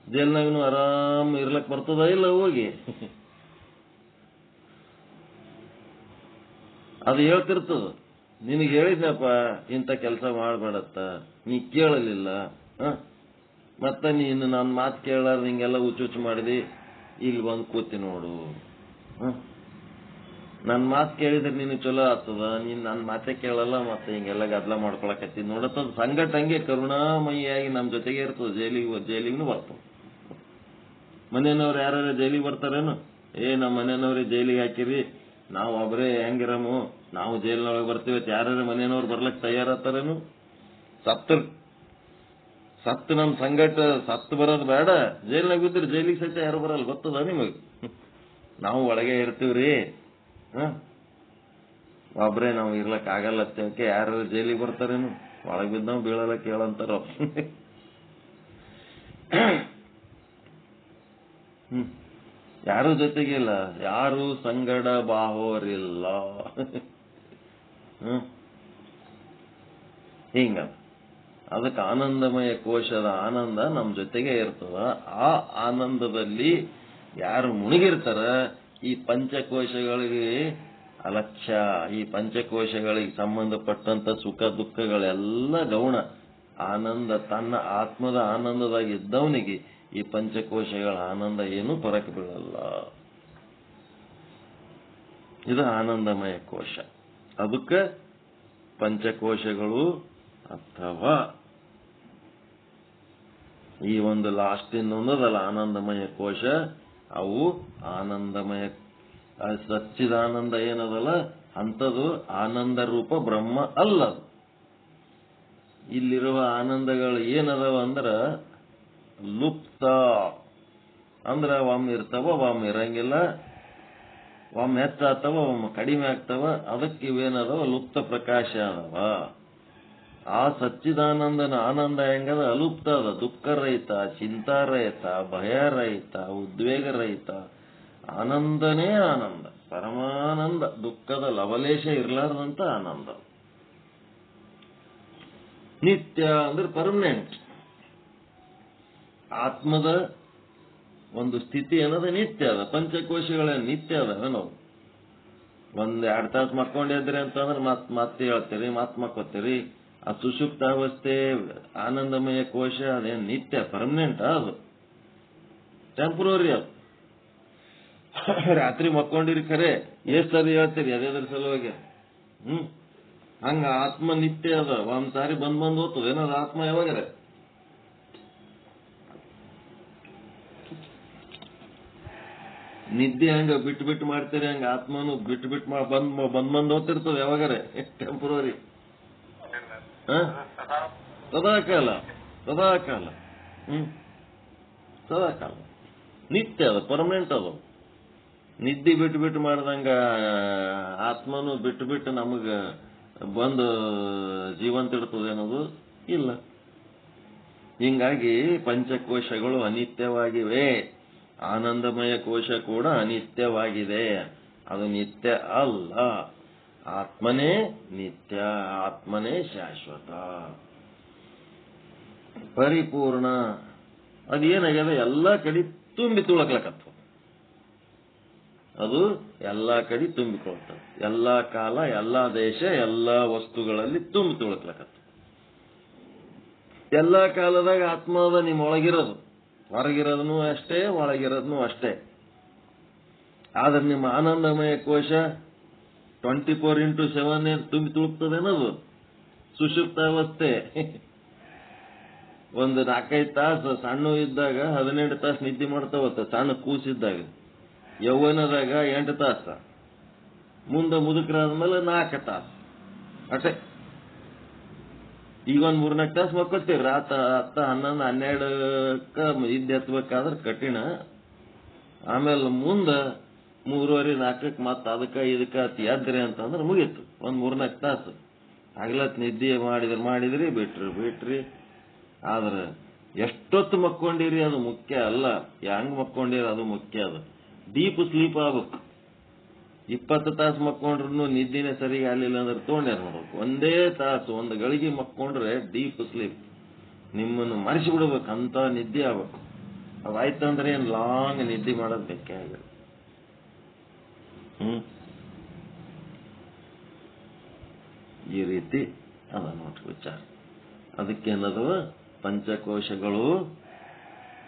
ಜೈಲ್ನಾಗನು ಆರಾಮ್ ಇರ್ಲಕ್ ಬರ್ತದ ಇಲ್ಲ ಹೋಗಿ? ಅದು ಹೇಳ್ತಿರ್ತದ, ನಿನಗೆ ಹೇಳಿದ್ನಪ್ಪ ಇಂಥ ಕೆಲಸ ಮಾಡ್ಬೇಡತ್ತ, ನೀ ಕೇಳಲಿಲ್ಲ, ಮತ್ತ ನೀನು ನನ್ನ ಮಾತು ಕೇಳಾರ ನಿಂಗೆಲ್ಲ ಹುಚ್ಚುಚ್ಚು ಮಾಡಿದಿ, ಇಲ್ಲಿ ಬಂದು ಕೂತಿ ನೋಡು. ನನ್ನ ಮಾತು ಕೇಳಿದ್ರೆ ನೀನು ಚಲೋ ಆಗ್ತದ, ನೀನ್ ನನ್ನ ಮಾತೇ ಕೇಳಲ್ಲ, ಮತ್ತೆ ಹಿಂಗೆಲ್ಲ ಗದ್ಲ ಮಾಡ್ಕೊಳಕತ್ತಿದ್ ನೋಡತ್ತದ. ಸಂಗಟ ಹಂಗೆ ಕರುಣಾಮಯಿಯಾಗಿ ನಮ್ ಜೊತೆಗೆ ಇರ್ತದ. ಜೈಲಿಗೂ ಬರ್ತದ. ಮನೆಯವ್ರು ಯಾರು ಜೈಲಿಗೆ ಬರ್ತಾರೇನು? ನಮ್ಮ ಮನೆಯವ್ರಿಗೆ ಜೈಲಿಗೆ ಹಾಕಿರಿ, ನಾವು ಒಬ್ಬರೇ ಹೆಂಗಿರಮು, ನಾವು ಜೈಲಿನೊಳಗೆ ಬರ್ತೀವಿ, ಯಾರ್ಯಾರ ಮನೆಯವ್ರು ಬರ್ಲಕ್ ತಯಾರತ್ತಾರೇನು? ಸತ್ತು ನಮ್ ಸಂಗಟ ಸತ್ತು ಬರೋದು ಬೇಡ, ಜೈಲ್ನಾಗ ಬಿದ್ದರೆ ಜೈಲಿಗೆ ಸಹಿತ ಯಾರು ಬರಲ್ಲ, ಗೊತ್ತದ ನಿಮಗ್? ನಾವು ಒಳಗೆ ಇರ್ತೀವ್ರಿ, ಒಬ್ರೇ ನಾವು ಇರ್ಲಕ್ ಆಗಲ್ಲ ಅಂತೇಕೆ ಯಾರು ಜೈಲಿಗೆ ಬರ್ತಾರೇನು? ಒಳಗೆ ಬಿದ್ದಾವ್ ಬೀಳಲ್ಲ ಕೇಳಂತಾರ. ಯಾರು ಜೊತೆಗಿಲ್ಲ, ಯಾರು ಸಂಗಡ ಬಾಹೋರಿಲ್ಲ. ಹಿಂಗ ಅದಕ್ಕೆ ಆನಂದಮಯ ಕೋಶದ ಆನಂದ ನಮ್ ಜೊತೆಗೆ ಇರ್ತದ. ಆ ಆನಂದದಲ್ಲಿ ಯಾರು ಮುಳುಗಿರ್ತಾರ, ಈ ಪಂಚಕೋಶಗಳಿಗೆ ಅಲಕ್ಷ್ಯ, ಈ ಪಂಚಕೋಶಗಳಿಗೆ ಸಂಬಂಧಪಟ್ಟಂತ ಸುಖ ದುಃಖಗಳೆಲ್ಲ ಗೌಣ. ಆನಂದ ತನ್ನ ಆತ್ಮದ ಆನಂದದಾಗಿದ್ದವನಿಗೆ ಈ ಪಂಚಕೋಶಗಳ ಆನಂದ ಏನೂ ಹೊರಕ್ಕೆ ಬೀಳಲ್ಲ. ಇದು ಆನಂದಮಯ ಕೋಶ. ಅದಕ್ಕೆ ಪಂಚಕೋಶಗಳು ಅಥವಾ ಈ ಒಂದು ಲಾಸ್ಟ್ ಇನ್ನೊಂದಲ್ಲ ಆನಂದಮಯ ಕೋಶ, ಅವು ಆನಂದಮಯ ಸಚ್ಚಿದಾನಂದ ಏನದಲ್ಲ ಅಂಥದ್ದು ಆನಂದ ರೂಪ ಬ್ರಹ್ಮ ಅಲ್ಲ. ಇಲ್ಲಿರುವ ಆನಂದಗಳು ಏನದವ ಅಂದ್ರ ಲುಪ್ತ. ಅಂದ್ರ ಒಮ್ಮೆ ಇರ್ತಾವ, ಒಮ್ಮೆ ಇರಂಗಿಲ್ಲ, ಒಮ್ಮೆ ಹೆಚ್ಚಾಗ್ತಾವ, ಒಮ್ಮೆ ಕಡಿಮೆ ಆಗ್ತಾವ. ಅದಕ್ಕೆ ಇವೇನದವ ಲುಪ್ತ ಪ್ರಕಾಶ ಅದವ. ಆ ಸಚ್ಚಿದಾನಂದನ ಆನಂದ ಹೆಂಗದ? ಅಲುಪ್ತ ಅದ, ದುಃಖರಹಿತ, ಚಿಂತಾರಹಿತ, ಭಯರಹಿತ, ಉದ್ವೇಗರಹಿತ. ಆನಂದನೇ ಆನಂದ, ಪರಮಾನಂದ, ದುಃಖದ ಲವಲೇಶ ಇರ್ಲಾರ್ದಂತ ಆನಂದ. ನಿತ್ಯ ಅಂದ್ರೆ ಪರ್ಮನೆಂಟ್. ಆತ್ಮದ ಒಂದು ಸ್ಥಿತಿ ಅನ್ನೋದು ನಿತ್ಯ ಅದ. ಪಂಚಕೋಶಗಳ ನಿತ್ಯ ಅದಾವೇನೋ. 1-2 ತಾಸು ಮಕ್ಕೊಂಡಿದ್ರಿ ಅಂತಂದ್ರೆ ಮತ್ತೆ ಹೇಳ್ತೀರಿ, ಮಕ್ಕೋತೀರಿ. ಆ ಸುಷುಪ್ತಾವಸ್ಥೆ ಆನಂದಮಯ ಕೋಶ ಅದೇನು ನಿತ್ಯ ಪರ್ಮನೆಂಟ್, ಅದು ಟೆಂಪ್ರರಿ. ಅದು ರಾತ್ರಿ ಮಕ್ಕೊಂಡಿರಿ ಖರೆ, ಎಷ್ಟ್ ಸರಿ ಹೇಳ್ತೀರಿ ಅದೇದ್ರ ಸಲುವಾಗಿ. ಹಂಗ ಆತ್ಮ ನಿತ್ಯ ಅದ. ಒಂದ್ ಸಾರಿ ಬಂದ್ ಹೋಗ್ತದ ಏನದ ಆತ್ಮ ಯಾವಾಗಾರ. ನಿದ್ದೆ ಹಂಗ ಬಿಟ್ಟು ಮಾಡ್ತೀರಿ, ಹಂಗ ಆತ್ಮನು ಬಿಟ್ಟು ಬಂದ್ ಹೋಗ್ತಿರ್ತದ ಯಾವಾಗಾರ, ಟೆಂಪ್ರರಿ. ಸದಾಕಾಲ ಸದಾಕಾಲ ಸದಾಕಾಲ ನಿತ್ಯ ಅದ, ಪರ್ಮನೆಂಟ್ ಅದು. ನಿದ್ದೆ ಬಿಟ್ಟು ಮಾಡ್ದಂಗ ಆತ್ಮನು ಬಿಟ್ಟು ನಮಗ ಬಂದು ಜೀವಂತ ಇಡ್ತದೇನದು ಇಲ್ಲ. ಹಿಂಗಾಗಿ ಪಂಚಕೋಶಗಳು ಅನಿತ್ಯವಾಗಿವೆ. ಆನಂದಮಯ ಕೋಶ ಕೂಡ ಅನಿತ್ಯವಾಗಿದೆ, ಅದು ನಿತ್ಯ ಅಲ್ಲ. ಆತ್ಮನೇ ನಿತ್ಯ, ಆತ್ಮನೇ ಶಾಶ್ವತ, ಪರಿಪೂರ್ಣ. ಅದೇನಾಗ್ಯದ ಎಲ್ಲ ಕಡೆ ತುಂಬಿ ತುಳಕ್ಲಕತ್ತ. ಅದು ಎಲ್ಲಾ ಕಡೆ ತುಂಬಿಕೊಳ್ತದೆ. ಎಲ್ಲಾ ಕಾಲ, ಎಲ್ಲಾ ದೇಶ, ಎಲ್ಲಾ ವಸ್ತುಗಳಲ್ಲಿ ತುಂಬಿ ತುಳುಕ್ಲಕತ್ತ. ಎಲ್ಲಾ ಕಾಲದಾಗ ಆತ್ಮ ಅದ ನಿಮ್ಮೊಳಗಿರೋದು, ಹೊರಗಿರೋದನ್ನು ಅಷ್ಟೇ, ಒಳಗಿರೋದನ್ನು ಅಷ್ಟೇ. ಆದ್ರೆ ನಿಮ್ಮ ಆನಂದಮಯ ಕೋಶ 24x7 ತುಂಬಿ ತುಳುಕ್ತದೇನದು ಸುಷುಪ್ತಾವಸ್ಥೆ. ಒಂದು 4-5 ತಾಸು ಸಣ್ಣ ಇದ್ದಾಗ 18 ತಾಸು ನಿದ್ದೆ ಮಾಡ್ತಾವತ್ತ ಸಣ್ಣ ಕೂಸಿದ್ದಾಗ. ಯೌವನದಾಗ 8 ತಾಸ, ಮುಂದೆ ಮುದುಕರಾದ್ಮೇಲೆ 4 ತಾಸು ಅಷ್ಟೇ. ಈಗ ಒಂದು 3-4 ತಾಸು ಮಕ್ಕೋತೀವಿ. ರಾತ್ರಿ 10, 11, 12ಕ್ಕ ನಿದ್ದೆ ಹತ್ಬೇಕಾದ್ರೆ ಕಠಿಣ. ಆಮೇಲೆ ಮುಂದೆ 3:30-4ಕ್ಕೆ ಮತ್ತೆ ಅದಕ್ಕೆ ಇದಕ್ಕೆ ಎದ್ರಿ ಅಂತಂದ್ರೆ ಮುಗೀತು. ಒಂದು 3-4 ತಾಸು ಹಗಲತ್ ನಿದ್ದೆ ಮಾಡಿದ್ರಿ ಬಿಟ್ರಿ. ಆದ್ರೆ ಎಷ್ಟೊತ್ತು ಮಕ್ಕೊಂಡಿರಿ ಅದು ಮುಖ್ಯ ಅಲ್ಲ, ಹೆಂಗ್ ಮಕ್ಕೊಂಡಿರಿ ಅದು ಮುಖ್ಯ. ಅದು ಡೀಪ್ ಸ್ಲೀಪ್ ಆಗ್ಬೇಕು. 20 ತಾಸು ಮಕ್ಕೊಂಡ್ರು ನಿದ್ದಿನೇ ಸರಿಗೆ ಆಗ್ಲಿಲ್ಲ ಅಂದ್ರೆ ತೊಗೊಂಡ್ಯಾರ ನೋಡ್ಬೇಕು. ಒಂದೇ ತಾಸು, ಒಂದು ಗಳಿಗೆ ಮಕ್ಕೊಂಡ್ರೆ ಡೀಪ್ ಸ್ಲೀಪ್ ನಿಮ್ಮನ್ನು ಮರೆಸಿ ಬಿಡ್ಬೇಕು, ಅಂತ ನಿದ್ದೆ ಆಗ್ಬೇಕು. ಅವಾಯ್ತಂದ್ರೆ ಏನ್ ಲಾಂಗ್ ನಿದ್ದೆ ಮಾಡೋದು ಬೇಕೇ ಆಗಿಲ್ಲ. ಈ ರೀತಿ ಅದ ನೋಡ್ರಿ ವಿಚಾರ. ಅದಕ್ಕೇನದು, ಪಂಚಕೋಶಗಳು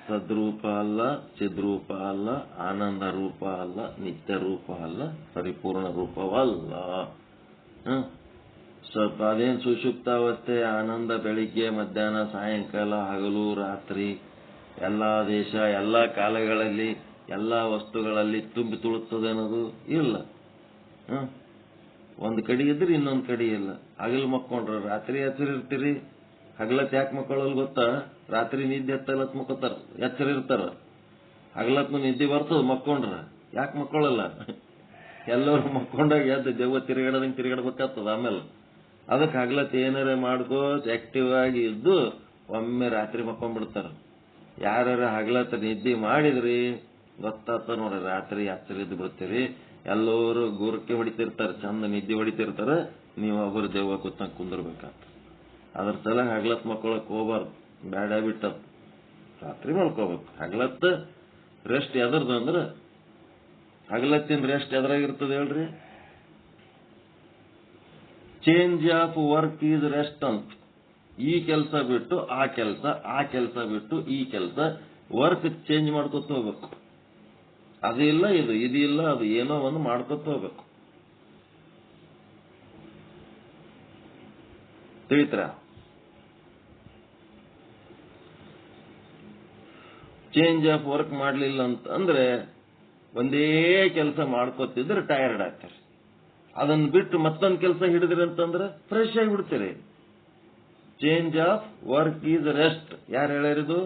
ಸದ್ರೂಪ ಅಲ್ಲ, ಚಿದ್ರೂಪ ಅಲ್ಲ, ಆನಂದ ರೂಪ ಅಲ್ಲ, ನಿತ್ಯ ರೂಪ ಅಲ್ಲ, ಪರಿಪೂರ್ಣ ರೂಪವಲ್ಲ. ಸ್ವಲ್ಪ ಅದೇನು ಸುಷುಪ್ತಾವಸ್ಥೆ, ಆನಂದ ಬೆಳಿಗ್ಗೆ, ಮಧ್ಯಾಹ್ನ, ಸಾಯಂಕಾಲ, ಹಗಲು, ರಾತ್ರಿ, ಎಲ್ಲಾ ದೇಶ, ಎಲ್ಲಾ ಕಾಲಗಳಲ್ಲಿ, ಎಲ್ಲಾ ವಸ್ತುಗಳಲ್ಲಿ ತುಂಬಿ ತುಳುಕ್ತದೆ ಅನ್ನೋದು ಇಲ್ಲ. ಒಂದ್ ಕಡೆ ಇದ್ರೆ ಇನ್ನೊಂದ್ ಕಡೆ ಇಲ್ಲ. ಹಗಲು ಮಕ್ಕೊಂಡ್ರ ರಾತ್ರಿ ಎಚ್ಚರಿರ್ತೀರಿ, ಹಗಲತ್ ಯಾಕೆ ಮಕ್ಕಳಲ್ಲಿ ಗೊತ್ತಾ? ರಾತ್ರಿ ನಿದ್ದೆ ಎತ್ತಲತ್ ಮಕ್ಕೋತಾರ, ಎಚ್ಚರ ಇರ್ತಾರ. ಹಗಲತ್ನು ನಿದ್ದೆ ಬರ್ತದ ಮಕ್ಕೊಂಡ್ರ, ಯಾಕೆ ಮಕ್ಕಳಲ್ಲ? ಎಲ್ಲರೂ ಮಕ್ಕೊಂಡಾಗ ಎದ್ದು ದೆವ್ವ ತಿರುಗಾಡದಂಗೆ ತಿರುಗಾಡ್ಬೇಕಾಗ್ತದ. ಆಮೇಲೆ ಅದಕ್ಕೆ ಹಗಲತ್ ಏನಾರ ಮಾಡ್ಕೋ ಆಕ್ಟಿವ್ ಆಗಿ ಇದ್ದು ಒಮ್ಮೆ ರಾತ್ರಿ ಮಕ್ಕೊಂಡ್ಬಿಡ್ತಾರ. ಯಾರ ಹಗಲತ್ ನಿದ್ದೆ ಮಾಡಿದ್ರಿ ಗೊತ್ತಾಗ್ತ ನೋಡ್ರಿ, ರಾತ್ರಿ ಎಚ್ಚರ ಇದ್ದು ಬಿಡ್ತೀರಿ. ಎಲ್ಲರೂ ಗುರುಕೆ ಹೊಡಿತಿರ್ತಾರ, ಚಂದ ನಿದ್ದೆ ಹೊಡಿತಿರ್ತಾರ, ನೀವು ಒಬ್ಬರು ದೆವ್ವ ಕೂತಂಗ ಕುಂದಿರ್ಬೇಕಾಗ್ತದೆ. ಅದ್ರ ಸಲ ಹಗಲತ್ ಮಕ್ಕೊಳಕ್ ಹೋಗ್ಬಾರ್ದು, ಬ್ಯಾಡ್ ಹ್ಯಾಬಿಟ್. ರಾತ್ರಿ ಮಲ್ಕೋಬೇಕು. ಹಗಲತ್ ರೆಸ್ಟ್ ಎದರ್ದು ಅಂದ್ರ, ಹಗಲತ್ತಿನ ರೆಸ್ಟ್ ಎದ್ರಾಗಿರ್ತದೆ ಹೇಳ್ರಿ? Change of work is rest ಅಂತ. ಈ ಕೆಲಸ ಬಿಟ್ಟು ಆ ಕೆಲಸ, ಆ ಕೆಲಸ ಬಿಟ್ಟು ಈ ಕೆಲಸ, ವರ್ಕ್ ಚೇಂಜ್ ಮಾಡ್ಕೊತ ಹೋಗ್ಬೇಕು. ಅದಿಲ್ಲ ಇದಿಲ್ಲ, ಅದು ಏನೋ ಒಂದು ಮಾಡ್ಕೊತ ಹೋಗ್ಬೇಕು. ತಿಳಿತ್ರ? ಚೇಂಜ್ ಆಫ್ ವರ್ಕ್ ಮಾಡ್ಲಿಲ್ಲ ಅಂತ ಅಂದ್ರೆ ಒಂದೇ ಕೆಲಸ ಮಾಡ್ಕೋತಿದ್ರೆ ಟಯರ್ಡ್ ಆಗ್ತಾರೆ. ಅದನ್ನ ಬಿಟ್ಟು ಮತ್ತೊಂದು ಕೆಲಸ ಹಿಡಿದ್ರಿ ಅಂತಂದ್ರೆ ಫ್ರೆಶ್ ಆಗಿ ಬಿಡ್ತೀರಿ. Change of work is rest. ಯಾರು ಹೇಳಿರೋದು?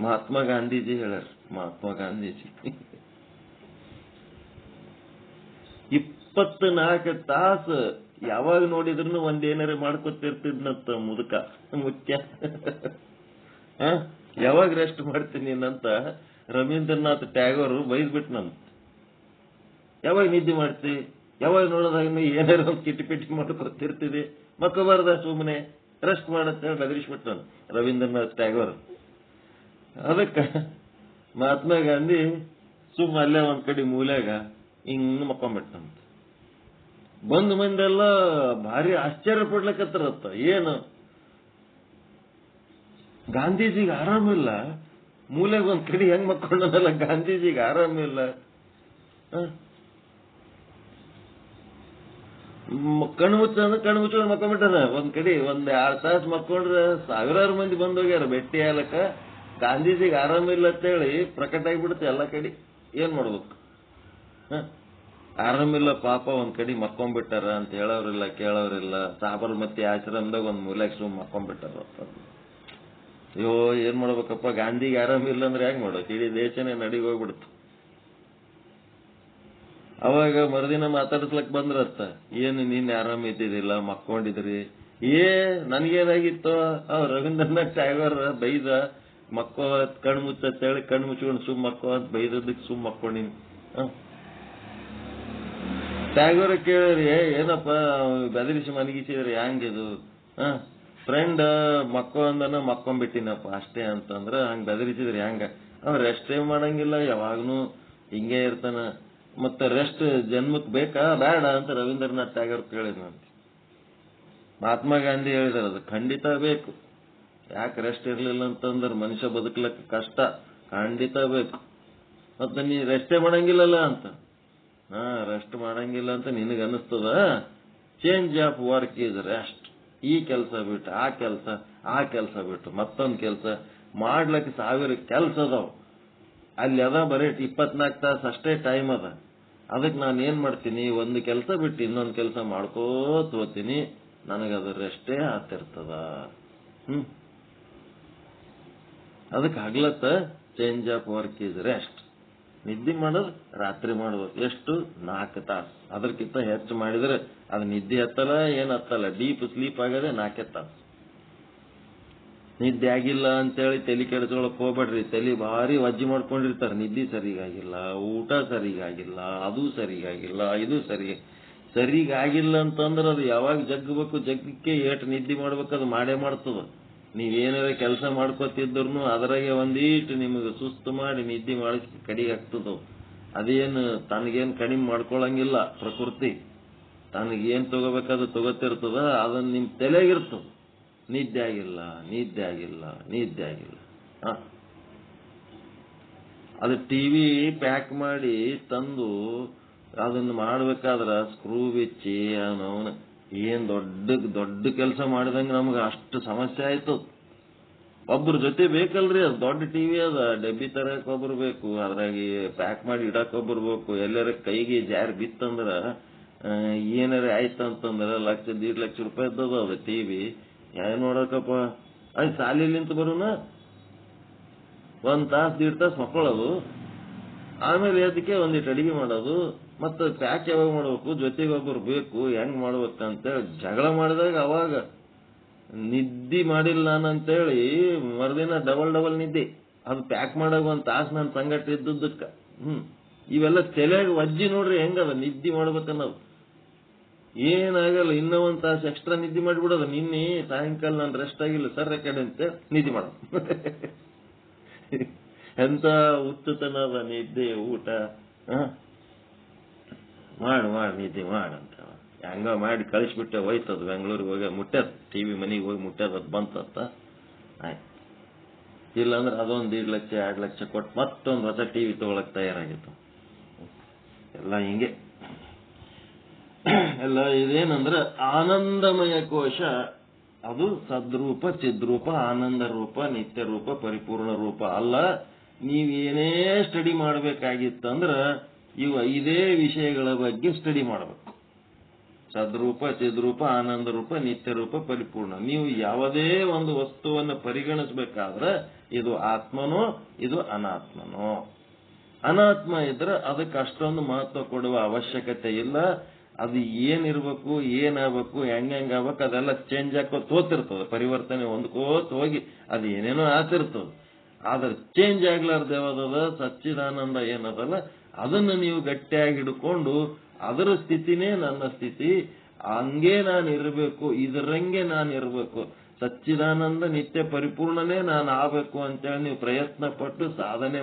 ಮಹಾತ್ಮ ಗಾಂಧೀಜಿ ಹೇಳ್ಯಾರ. ಮಹಾತ್ಮ ಗಾಂಧೀಜಿ 24 ತಾಸು ಯಾವಾಗ ನೋಡಿದ್ರು ಒಂದೇನಾರ ಮಾಡ್ಕೊತಿರ್ತಿದ್ನಂತ ಮುದುಕ ಮುಖ್ಯ. ಯಾವಾಗ ರೆಸ್ಟ್ ಮಾಡ್ತೀನಿ ಅಂತ ರವೀಂದ್ರನಾಥ್ ಟ್ಯಾಗೋರ್ ಬೈದ್ಬಿಟ್ನಂತ. ಯಾವಾಗ ನಿದ್ದೆ ಮಾಡ್ತಿ, ಯಾವಾಗ ನೋಡೋದಾಗ ಏನಾರ ಒಂದು ಕಿಟಿ ಮಾಡ್ಕೊತಿರ್ತಿದೆ, ಮಕ್ಕಬಾರ್ದ, ಸುಮ್ಮನೆ ರೆಸ್ಟ್ ಮಾಡತ್ತೆ ಬದಲಿಸ್ಬಿಟ್ನಂತ ರವೀಂದ್ರನಾಥ್ ಟ್ಯಾಗೋರ್. ಅದಕ್ಕ ಮಹಾತ್ಮ ಗಾಂಧಿ ಸುಮ್ಮ ಅಲ್ಲೇ ಒಂದ್ ಕಡೆ ಮೂಲ್ಯಾಗ ಹಿಂಗ್ ಮಕ್ಕೊಂಡ್ಬಿಟ್ಟಂತ. ಬಂದ್ ಮಂದೆಲ್ಲ ಭಾರಿ ಆಶ್ಚರ್ಯ ಪಡ್ಲಕತ್ತಾರತ್ತ. ಏನು ಗಾಂಧೀಜಿಗೆ ಆರಾಮಿಲ್ಲ, ಮೂಲೆಗೆ ಒಂದ್ ಕಡೆ ಹೆಂಗ್ ಮಕ್ಕೊಂಡನಲ್ಲ, ಗಾಂಧೀಜಿಗೆ ಆರಾಮಿಲ್ಲ. ಕಣ್ಣು ಮುಚ್ಕೊಂಡು ಮಕ್ಕೊಂಡ್ಬಿಟ್ಟಾನ ಒಂದ್ ಕಡೆ. 1-2 ತಾಸು ಮಕ್ಕೊಂಡ್ರೆ ಸಾವಿರಾರು ಮಂದಿ ಬಂದ್ ಹೋಗ್ಯಾರ ಭೇಟಿ ಆಗ್ಲಕ್ಕ. ಗಾಂಧೀಜಿಗೆ ಆರಾಮಿಲ್ಲ ಅಂತೇಳಿ ಪ್ರಕಟ ಆಗಿಬಿಡುತ್ತೆ ಎಲ್ಲ ಕಡೆ. ಏನ್ ಮಾಡ್ಬೇಕು? ಆರಾಮಿಲ್ಲ ಪಾಪ, ಒಂದ್ ಕಡೆ ಮಕ್ಕೊಂಡ್ಬಿಟ್ಟಾರ ಅಂತ ಹೇಳೋರಿಲ್ಲ ಕೇಳೋರಿಲ್ಲ. ಸಾಬರಮತಿ ಆಶ್ರಮದಾಗ ಒಂದ್ ಮೂಲೆಗೆ ಸುಮ್ ಮಕ್ಕೊಂಡ್ಬಿಟ್ಟಾರ. ಅಯ್ಯೋ ಏನ್ ಮಾಡ್ಬೇಕಪ್ಪ, ಗಾಂಧಿಗೆ ಆರಾಮಿಲ್ಲ ಅಂದ್ರೆ ಹೆಂಗ್ ಮಾಡೋದು? ಇಡೀ ದೇಶನೇ ನಡಿಗೆ ಹೋಗ್ಬಿಡ್ತು. ಅವಾಗ ಮರುದಿನ ಮಾತಾಡಿಸ್ಲಕ್ ಬಂದ್ರತ್ತ, ಏನು ನೀನ್ ಆರಾಮ ಇದ್ದಿದ್ದಿಲ್ಲ, ಮಕ್ಕೊಂಡಿದ್ರಿ. ನನ್ಗೇನಾಗಿತ್ತು? ರವೀಂದ್ರನಾಥ್ ಟ್ಯಾಗೋರ್ ಬೈದ, ಮಕ್ಕೋ ಕಣ್ ಮುಚ್ಚತ್ತೇಳಿ ಕಣ್ ಮುಚ್ಕೊಂಡು ಸುಮ್ ಮಕ್ಕೋ ಅಂತ ಬೈದದಕ್ಕೆ ಸುಮ್ ಮಕ್ಕೊಂಡಿನಿ. ಟ್ಯಾಗೋರ್ ಕೇಳ್ರಿ, ಏನಪ್ಪ ಬೆದರಿಸಿ ಮನಗಿಸಿದ್ರಿ ಹೆಂಗಿದು? ಫ್ರೆಂಡ್ ಮಕ್ಕೋ ಅಂದನ ಮಕ್ಕೊಂಡ್ಬಿಟ್ಟಿನಪ್ಪ ಅಷ್ಟೇ ಅಂತಂದ್ರ ಹಂಗ ಬೆದರಿಸಿದ್ರಿ ಹೆಂಗ? ಅವ ರೆಸ್ಟೇ ಮಾಡಂಗಿಲ್ಲ, ಯಾವಾಗ್ನೂ ಹಿಂಗೆ ಇರ್ತಾನ. ಮತ್ತೆ ರೆಸ್ಟ್ ಜನ್ಮಕ್ ಬೇಕಾ ಬೇಡ ಅಂತ ರವೀಂದ್ರನಾಥ್ ಟ್ಯಾಗೋರ್ ಕೇಳಿದ್ನಂತೆ. ಮಹಾತ್ಮ ಗಾಂಧಿ ಹೇಳಿದಾರೆ ಅದು ಖಂಡಿತ ಬೇಕು. ಯಾಕೆ ರೆಸ್ಟ್ ಇರ್ಲಿಲ್ಲ ಅಂತಂದ್ರೆ ಮನುಷ್ಯ ಬದುಕಲಕ್ಕೆ ಕಷ್ಟ, ಖಂಡಿತ ಬೇಕು. ಮತ್ತೆ ನೀ ರೆಸ್ಟೇ ಮಾಡಂಗಿಲ್ಲಲ್ಲ ಅಂತ. ರೆಸ್ಟ್ ಮಾಡಂಗಿಲ್ಲ ಅಂತ ನಿನಗೆ ಅನಿಸ್ತದ, change of work is rest. ಈ ಕೆಲಸ ಬಿಟ್ಟು ಆ ಕೆಲಸ ಬಿಟ್ಟು ಮತ್ತೊಂದು ಕೆಲಸ ಮಾಡ್ಲಕ್ಕೆ 1000 ಕೆಲಸ ಅದಾವ. ಅಲ್ಲಿ ಅದ ಬರೀ 24 ತಾಸು ಅಷ್ಟೇ ಟೈಮ್ ಅದ. ಅದಕ್ಕೆ ನಾನು ಏನ್ ಮಾಡ್ತೀನಿ, ಒಂದು ಕೆಲಸ ಬಿಟ್ಟು ಇನ್ನೊಂದು ಕೆಲಸ ಮಾಡ್ಕೋತ ಹೋಗ್ತೀನಿ, ನನಗದು ರೆಸ್ಟೇ ಆಗ್ತಿರ್ತದ. ಅದಕ್ಕೆ ಹಗ್ಲತ್ತ change of work is rest. ನಿದ್ದೆ ಮಾಡೋದು ರಾತ್ರಿ ಮಾಡ್ಬೇಕು. ಎಷ್ಟು? 4 ತಾಸು. ಅದಕ್ಕಿಂತ ಹೆಚ್ಚು ಮಾಡಿದ್ರೆ ಅದು ನಿದ್ದೆ ಹತ್ತಲ್ಲ, ಏನ್ ಹತ್ತಲ್ಲ, ಡೀಪ್ ಸ್ಲೀಪ್ ಆಗದೆ 4 ತಾಸು. ನಿದ್ದೆ ಆಗಿಲ್ಲ ಅಂತೇಳಿ ತಲೆ ಕೆಡಿಸ್ಕೊಳಕ್ ಹೋಗ್ಬೇಡ್ರಿ. ತಲೆ ಭಾರಿ ವಜ್ಜಿ ಮಾಡ್ಕೊಂಡಿರ್ತಾರೆ. ನಿದ್ದೆ ಸರಿಗಾಗಿಲ್ಲ, ಊಟ ಸರಿಗಾಗಿಲ್ಲ, ಅದು ಸರಿಗಾಗಿಲ್ಲ, ಇದು ಸರಿಗಾಗಿಲ್ಲ ಅಂತಂದ್ರೆ ಅದು ಯಾವಾಗ ಜಗ್ಗಬೇಕು, ಜಗ್ಗಕ್ಕೆ ಏಟು ನಿದ್ದೆ ಮಾಡ್ಬೇಕು, ಅದು ಮಾಡೇ ಮಾಡ್ತದ. ನೀವೇನಾರ ಕೆಲಸ ಮಾಡ್ಕೋತಿದ್ರು ಅದರಾಗೆ ಒಂದೀಟು ನಿಮಗೆ ಸುಸ್ತು ಮಾಡಿ ನಿದ್ದೆ ಮಾಡಿಸಿ ಕಡಿಗೆ ಆಗ್ತದ. ಅದೇನು ತನಗೇನು ಕಡಿಮೆ ಮಾಡ್ಕೊಳಂಗಿಲ್ಲ. ಪ್ರಕೃತಿ ತನಗೇನ್ ತಗೋಬೇಕಾದ ತಗೋತಿರ್ತದ, ಅದನ್ನ ನಿಮ್ ತಲೆಗಿರ್ತದ. ನಿದ್ದೆ ಆಗಿಲ್ಲ. ಅದು ಟಿವಿ ಪ್ಯಾಕ್ ಮಾಡಿ ತಂದು ಅದನ್ನ ಮಾಡ್ಬೇಕಾದ್ರ ಸ್ಕ್ರೂ ಬಿಚ್ಚಿ ಅವನ ಏನ್ ದೊಡ್ಡ ಕೆಲಸ ಮಾಡಿದಂಗ ನಮ್ಗೆ ಅಷ್ಟು ಸಮಸ್ಯೆ ಆಯ್ತು. ಒಬ್ರ ಜೊತೆ ಬೇಕಲ್ರಿ, ಅದು ದೊಡ್ಡ ಟಿವಿ ಅದ, ಡಬ್ಬಿ ತರಕ್ ಒಬ್ರು ಬೇಕು, ಅದ್ರಾಗಿ ಪ್ಯಾಕ್ ಮಾಡಿ ಇಡಕ್ ಒಬ್ರು ಬೇಕು. ಎಲ್ಲರ ಕೈಗೆ ಜಾರಿ ಬಿತ್ತಂದ್ರ ಏನಾರ ಆಯ್ತಂತಂದ್ರ 1,00,000 1,50,000 ರೂಪಾಯಿ ಇದ್ದದ ಅದು ಟಿವಿ. ಯಾರು ನೋಡಕಪ್ಪ, ಅದು ಸಾಲಿಲಿಂತ ಬರೋಣ 1 ತಾಸು 1.5 ತಾಸು ಮಕ್ಕಳೋದು, ಆಮೇಲೆ ಅದಕ್ಕೆ ಒಂದಿಟ್ಟು ಅಡಿಗೆ ಮಾಡೋದು, ಮತ್ತೆ ಪ್ಯಾಕ್ ಯಾವಾಗ ಮಾಡ್ಬೇಕು, ಜೊತೆಗೆ ಒಬ್ಬರು ಬೇಕು, ಹೆಂಗ್ ಮಾಡ್ಬೇಕಂತೇಳಿ ಜಗಳ ಮಾಡಿದಾಗ ಅವಾಗ ನಿದ್ದೆ ಮಾಡಿಲ್ಲ ನಾನಂತೇಳಿ ಮರುದಿನ ಡಬಲ್ ನಿದ್ದೆ. ಅದು ಪ್ಯಾಕ್ ಮಾಡಾಗ 1 ತಾಸು ನನ್ನ ಸಂಗಟ ಇದ್ದಕ್ಕ. ಇವೆಲ್ಲ ತಲೆಯಾಗ ವಜ್ಜಿ ನೋಡ್ರಿ ಹೆಂಗದ ನಿದ್ದೆ ಮಾಡ್ಬೇಕನ್ನೋದು. ಏನಾಗಲ್ಲ, ಇನ್ನೂ 1 ತಾಸು ಎಕ್ಸ್ಟ್ರಾ ನಿದ್ದೆ ಮಾಡಿಬಿಡೋದು. ನಿನ್ನೆ ಸಾಯಂಕಾಲ ನಾನು ರೆಸ್ಟ್ ಆಗಿಲ್ಲ ಸರ್ ಕಡೆ ಅಂತ ನಿದ್ದೆ ಮಾಡೋದು. ಎಂತ ಹುಚ್ಚುತನದ ನಿದ್ದೆ, ಊಟ ಮಾಡಿ ನಿದ್ದೆ ಮಾಡಂತ ಹೆಂಗ ಮಾಡಿ ಕಳಿಸ್ಬಿಟ್ಟೆ. ಹೋಯ್ತದ ಬೆಂಗಳೂರಿಗೆ ಹೋಗಿ ಮುಟ್ಟ್ಯದ, ಟಿವಿ ಮನೆಗೆ ಹೋಗಿ ಮುಟ್ಟ್ಯದ, ಅದು ಬಂತತ್ತ ಆಯ್ತು. ಇಲ್ಲಾಂದ್ರೆ ಅದೊಂದು 1.5 ಲಕ್ಷ 2 ಲಕ್ಷ ಕೊಟ್ಟು ಮತ್ತೊಂದು ಹೊಸ ಟಿವಿ ತಗೊಳಕ್ ತಯಾರಾಗಿತ್ತು. ಎಲ್ಲ ಹಿಂಗೆ ಎಲ್ಲ. ಇದೇನಂದ್ರೆ ಆನಂದಮಯ ಕೋಶ, ಅದು ಸದ್ರೂಪ, ಚಿದ್ರೂಪ, ಆನಂದ ರೂಪ, ನಿತ್ಯ ರೂಪ, ಪರಿಪೂರ್ಣ ರೂಪ ಅಲ್ಲ. ನೀವೇನೇ ಸ್ಟಡಿ ಮಾಡ್ಬೇಕಾಗಿತ್ತಂದ್ರ ಇವು 5 ವಿಷಯಗಳ ಬಗ್ಗೆ ಸ್ಟಡಿ ಮಾಡಬೇಕು. ಸದ್ರೂಪ, ಚಿದ್ರೂಪ, ಆನಂದ ರೂಪ, ನಿತ್ಯ ರೂಪ, ಪರಿಪೂರ್ಣ. ನೀವು ಯಾವುದೇ ಒಂದು ವಸ್ತುವನ್ನು ಪರಿಗಣಿಸಬೇಕಾದ್ರೆ ಇದು ಆತ್ಮನೋ ಇದು ಅನಾತ್ಮನೋ. ಅನಾತ್ಮ ಇದ್ರೆ ಅದಕ್ಕೆ ಅಷ್ಟೊಂದು ಮಹತ್ವ ಕೊಡುವ ಅವಶ್ಯಕತೆ ಇಲ್ಲ. ಅದು ಏನಿರ್ಬೇಕು, ಏನಾಗಬೇಕು, ಹೆಂಗಾಗ್ಬೇಕು ಅದೆಲ್ಲ ಚೇಂಜ್ ಆಕೋತ್ ಹೋತಿರ್ತದೆ, ಪರಿವರ್ತನೆ ಹೊಂದ್ಕೋತ ಹೋಗಿ ಅದು ಏನೇನೋ ಆಗ್ತಿರ್ತದೆ. ಆದ್ರೆ ಚೇಂಜ್ ಆಗ್ಲಾರ್ದು ಯಾವ್ದದ ಸಚ್ಚಿದಾನಂದ ಏನದಲ್ಲ, ಅದನ್ನು ನೀವು ಗಟ್ಟಿಯಾಗಿ ಹಿಡ್ಕೊಂಡು ಅದರ ಸ್ಥಿತಿನೇ ನನ್ನ ಸ್ಥಿತಿ, ಹಂಗೆ ನಾನು ಇರಬೇಕು, ಇದರಂಗೆ ನಾನು ಇರಬೇಕು, ಸಚ್ಚಿದಾನಂದ ನಿತ್ಯ ಪರಿಪೂರ್ಣನೇ ನಾನು ಆಗ್ಬೇಕು ಅಂತೇಳಿ ನೀವು ಪ್ರಯತ್ನ ಪಟ್ಟು ಸಾಧನೆ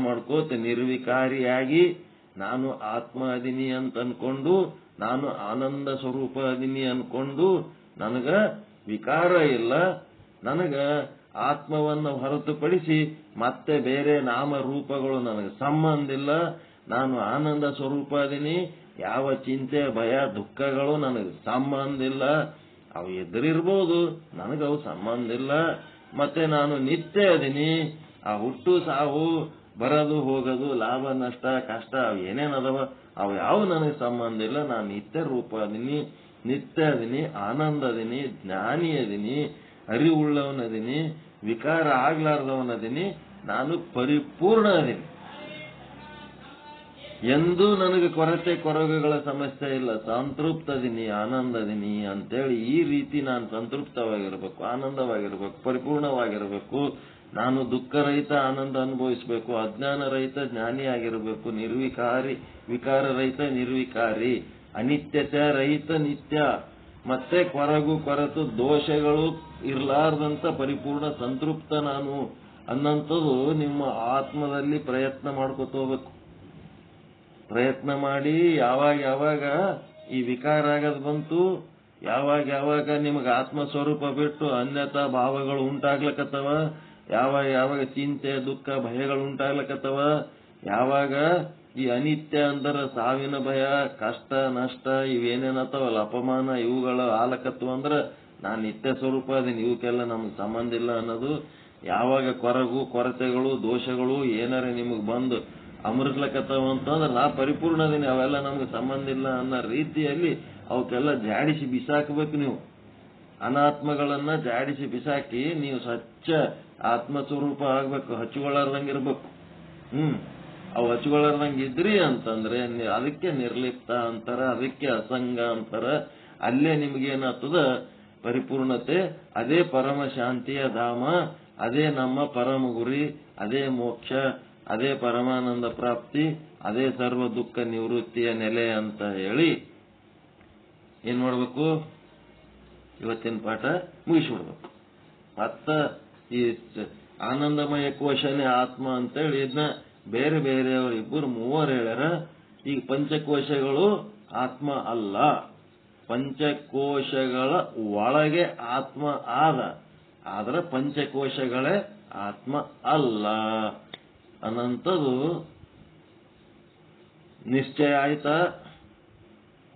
ಮಾಡ್ಕೋತ ನಿರ್ವಿಕಾರಿಯಾಗಿ ನಾನು ಆತ್ಮ ಅದೀನಿ ಅಂತ ಅನ್ಕೊಂಡು, ನಾನು ಆನಂದ ಸ್ವರೂಪ ಅದೀನಿ ಅನ್ಕೊಂಡು, ನನಗ ವಿಕಾರ ಇಲ್ಲ, ನನಗ ಆತ್ಮವನ್ನು ಹೊರತುಪಡಿಸಿ ಮತ್ತೆ ಬೇರೆ ನಾಮ ರೂಪಗಳು ನನಗೆ ಸಂಬಂಧ ಇಲ್ಲ, ನಾನು ಆನಂದ ಸ್ವರೂಪ ಅದೀನಿ, ಯಾವ ಚಿಂತೆ ಭಯ ದುಃಖಗಳು ನನಗೆ ಸಂಬಂಧ ಇಲ್ಲ. ಅವು ಎದುರಿರ್ಬೋದು, ನನಗವು ಸಂಬಂಧ ಇಲ್ಲ. ಮತ್ತೆ ನಾನು ನಿತ್ಯ ಅದೀನಿ. ಆ ಹುಟ್ಟು ಸಾವು ಬರೋದು ಹೋಗೋದು ಲಾಭ ನಷ್ಟ ಕಷ್ಟ ಅವು ಏನೇನದವ ಅವು ಯಾವ ನನಗೆ ಸಂಬಂಧ ಇಲ್ಲ. ನಾನು ನಿತ್ಯ ರೂಪ ಅದೀನಿ, ನಿತ್ಯ ಅದೀನಿ, ಆನಂದ ಅದೀನಿ, ಜ್ಞಾನಿ ಅದೀನಿ, ಅರಿವುಳ್ಳವನದೀನಿ, ವಿಕಾರ ಆಗ್ಲಾರ್ದವನದೀನಿ, ನಾನು ಪರಿಪೂರ್ಣ ಅದೀನಿ. ಎಂದೂ ನನಗೆ ಕೊರತೆಗಳ ಸಮಸ್ಯೆ ಇಲ್ಲ, ಸಂತೃಪ್ತದೀನಿ, ಆನಂದದೀನಿ ಅಂತೇಳಿ ಈ ರೀತಿ ನಾನು ಸಂತೃಪ್ತವಾಗಿರ್ಬೇಕು, ಆನಂದವಾಗಿರ್ಬೇಕು, ಪರಿಪೂರ್ಣವಾಗಿರ್ಬೇಕು. ನಾನು ದುಃಖರಹಿತ ಆನಂದ ಅನುಭವಿಸಬೇಕು, ಅಜ್ಞಾನ ರಹಿತ ಜ್ಞಾನಿ ಆಗಿರಬೇಕು, ವಿಕಾರರಹಿತ ನಿರ್ವಿಕಾರಿ, ಅನಿತ್ಯತೆ ರಹಿತ ನಿತ್ಯ, ಮತ್ತೆ ಕೊರತು ದೋಷಗಳು ಇರಲಾರ್ದಂತ ಪರಿಪೂರ್ಣ ಸಂತೃಪ್ತ ನಾನು ಅನ್ನಂಥದ್ದು ನಿಮ್ಮ ಆತ್ಮದಲ್ಲಿ ಪ್ರಯತ್ನ ಮಾಡ್ಕೊತ ಹೋಗ್ಬೇಕು. ಪ್ರಯತ್ನ ಮಾಡಿ ಯಾವಾಗ ಯಾವಾಗ ಈ ವಿಕಾರ ಆಗೋದು ಬಂತು, ಯಾವಾಗ ಯಾವಾಗ ನಿಮಗೆ ಆತ್ಮ ಸ್ವರೂಪ ಬಿಟ್ಟು ಅನ್ಯತಾ ಭಾವಗಳು ಉಂಟಾಗ್ಲಕತ್ತವ, ಯಾವಾಗ ಯಾವಾಗ ಚಿಂತೆ ದುಃಖ ಭಯಗಳು ಉಂಟಾಗ್ಲಕತ್ತವ, ಯಾವಾಗ ಈ ಅನಿತ್ಯ ಅಂದರ ಸಾವಿನ ಭಯ ಕಷ್ಟ ನಷ್ಟ ಇವೇನೇನತ್ತವಲ್ಲ ಅಪಮಾನ ಇವುಗಳು ಆಲಕತ್ವ ಅಂದ್ರ ನಾನು ನಿತ್ಯ ಸ್ವರೂಪ ಅದೀನಿ, ಇವಕ್ಕೆಲ್ಲ ನಮ್ಗೆ ಸಂಬಂಧ ಇಲ್ಲ ಅನ್ನೋದು, ಯಾವಾಗ ಕೊರತೆಗಳು ದೋಷಗಳು ಏನಾರ ನಿಮಗೆ ಬಂದು ಅಮೃತ್ಲಕತ್ತವ ಅಂತಂದ್ರೆ ನಾ ಪರಿಪೂರ್ಣ ಅದೀನಿ, ಅವೆಲ್ಲ ನಮ್ಗೆ ಸಂಬಂಧ ಇಲ್ಲ ಅನ್ನೋ ರೀತಿಯಲ್ಲಿ ಅವಕ್ಕೆಲ್ಲ ಜಾಡಿಸಿ ಬಿಸಾಕಬೇಕು. ನೀವು ಅನಾತ್ಮಗಳನ್ನ ಜಾಡಿಸಿ ಬಿಸಾಕಿ ನೀವು ಸ್ವಚ್ಛ ಆತ್ಮಸ್ವರೂಪ ಆಗ್ಬೇಕು, ಹಚ್ಚುಗಳಾರ್ದಂಗಿರ್ಬೇಕು. ಅವು ಹಚ್ಚುಗಳಾರ್ದಂಗೆ ಇದ್ರಿ ಅಂತಂದ್ರೆ ಅದಕ್ಕೆ ನಿರ್ಲಿಪ್ತ ಅಂತಾರ, ಅದಕ್ಕೆ ಅಸಂಗ ಅಂತಾರ. ಅಲ್ಲೇ ನಿಮ್ಗೇನಾಗ್ತದ ಪರಿಪೂರ್ಣತೆ, ಅದೇ ಪರಮ ಶಾಂತಿಯ ಧಾಮ, ಅದೇ ನಮ್ಮ ಪರಮ ಗುರಿ, ಅದೇ ಮೋಕ್ಷ, ಅದೇ ಪರಮಾನಂದ ಪ್ರಾಪ್ತಿ, ಅದೇ ಸರ್ವ ದುಃಖ ನಿವೃತ್ತಿಯ ನೆಲೆ ಅಂತ ಹೇಳಿ ಏನ್ ಮಾಡ್ಬೇಕು, ಇವತ್ತಿನ ಪಾಠ ಮುಗಿಸ್ಬಿಡ್ಬೇಕು. ಮತ್ತ ಈ ಆನಂದಮಯ ಕೋಶನೇ ಆತ್ಮ ಅಂತೇಳಿ ಇದನ್ನ ಬೇರೆ ಬೇರೆಯವರು ಇಬ್ಬರು ಮೂವರು ಹೇಳ್ಯಾರ. ಈಗ ಪಂಚಕೋಶಗಳು ಆತ್ಮ ಅಲ್ಲ, ಪಂಚಕೋಶಗಳ ಒಳಗೆ ಆತ್ಮ ಆದ್ರೆ ಪಂಚಕೋಶಗಳೇ ಆತ್ಮ ಅಲ್ಲ ಅನ್ನಂಥದ್ದು ನಿಶ್ಚಯ ಆಯ್ತಾ?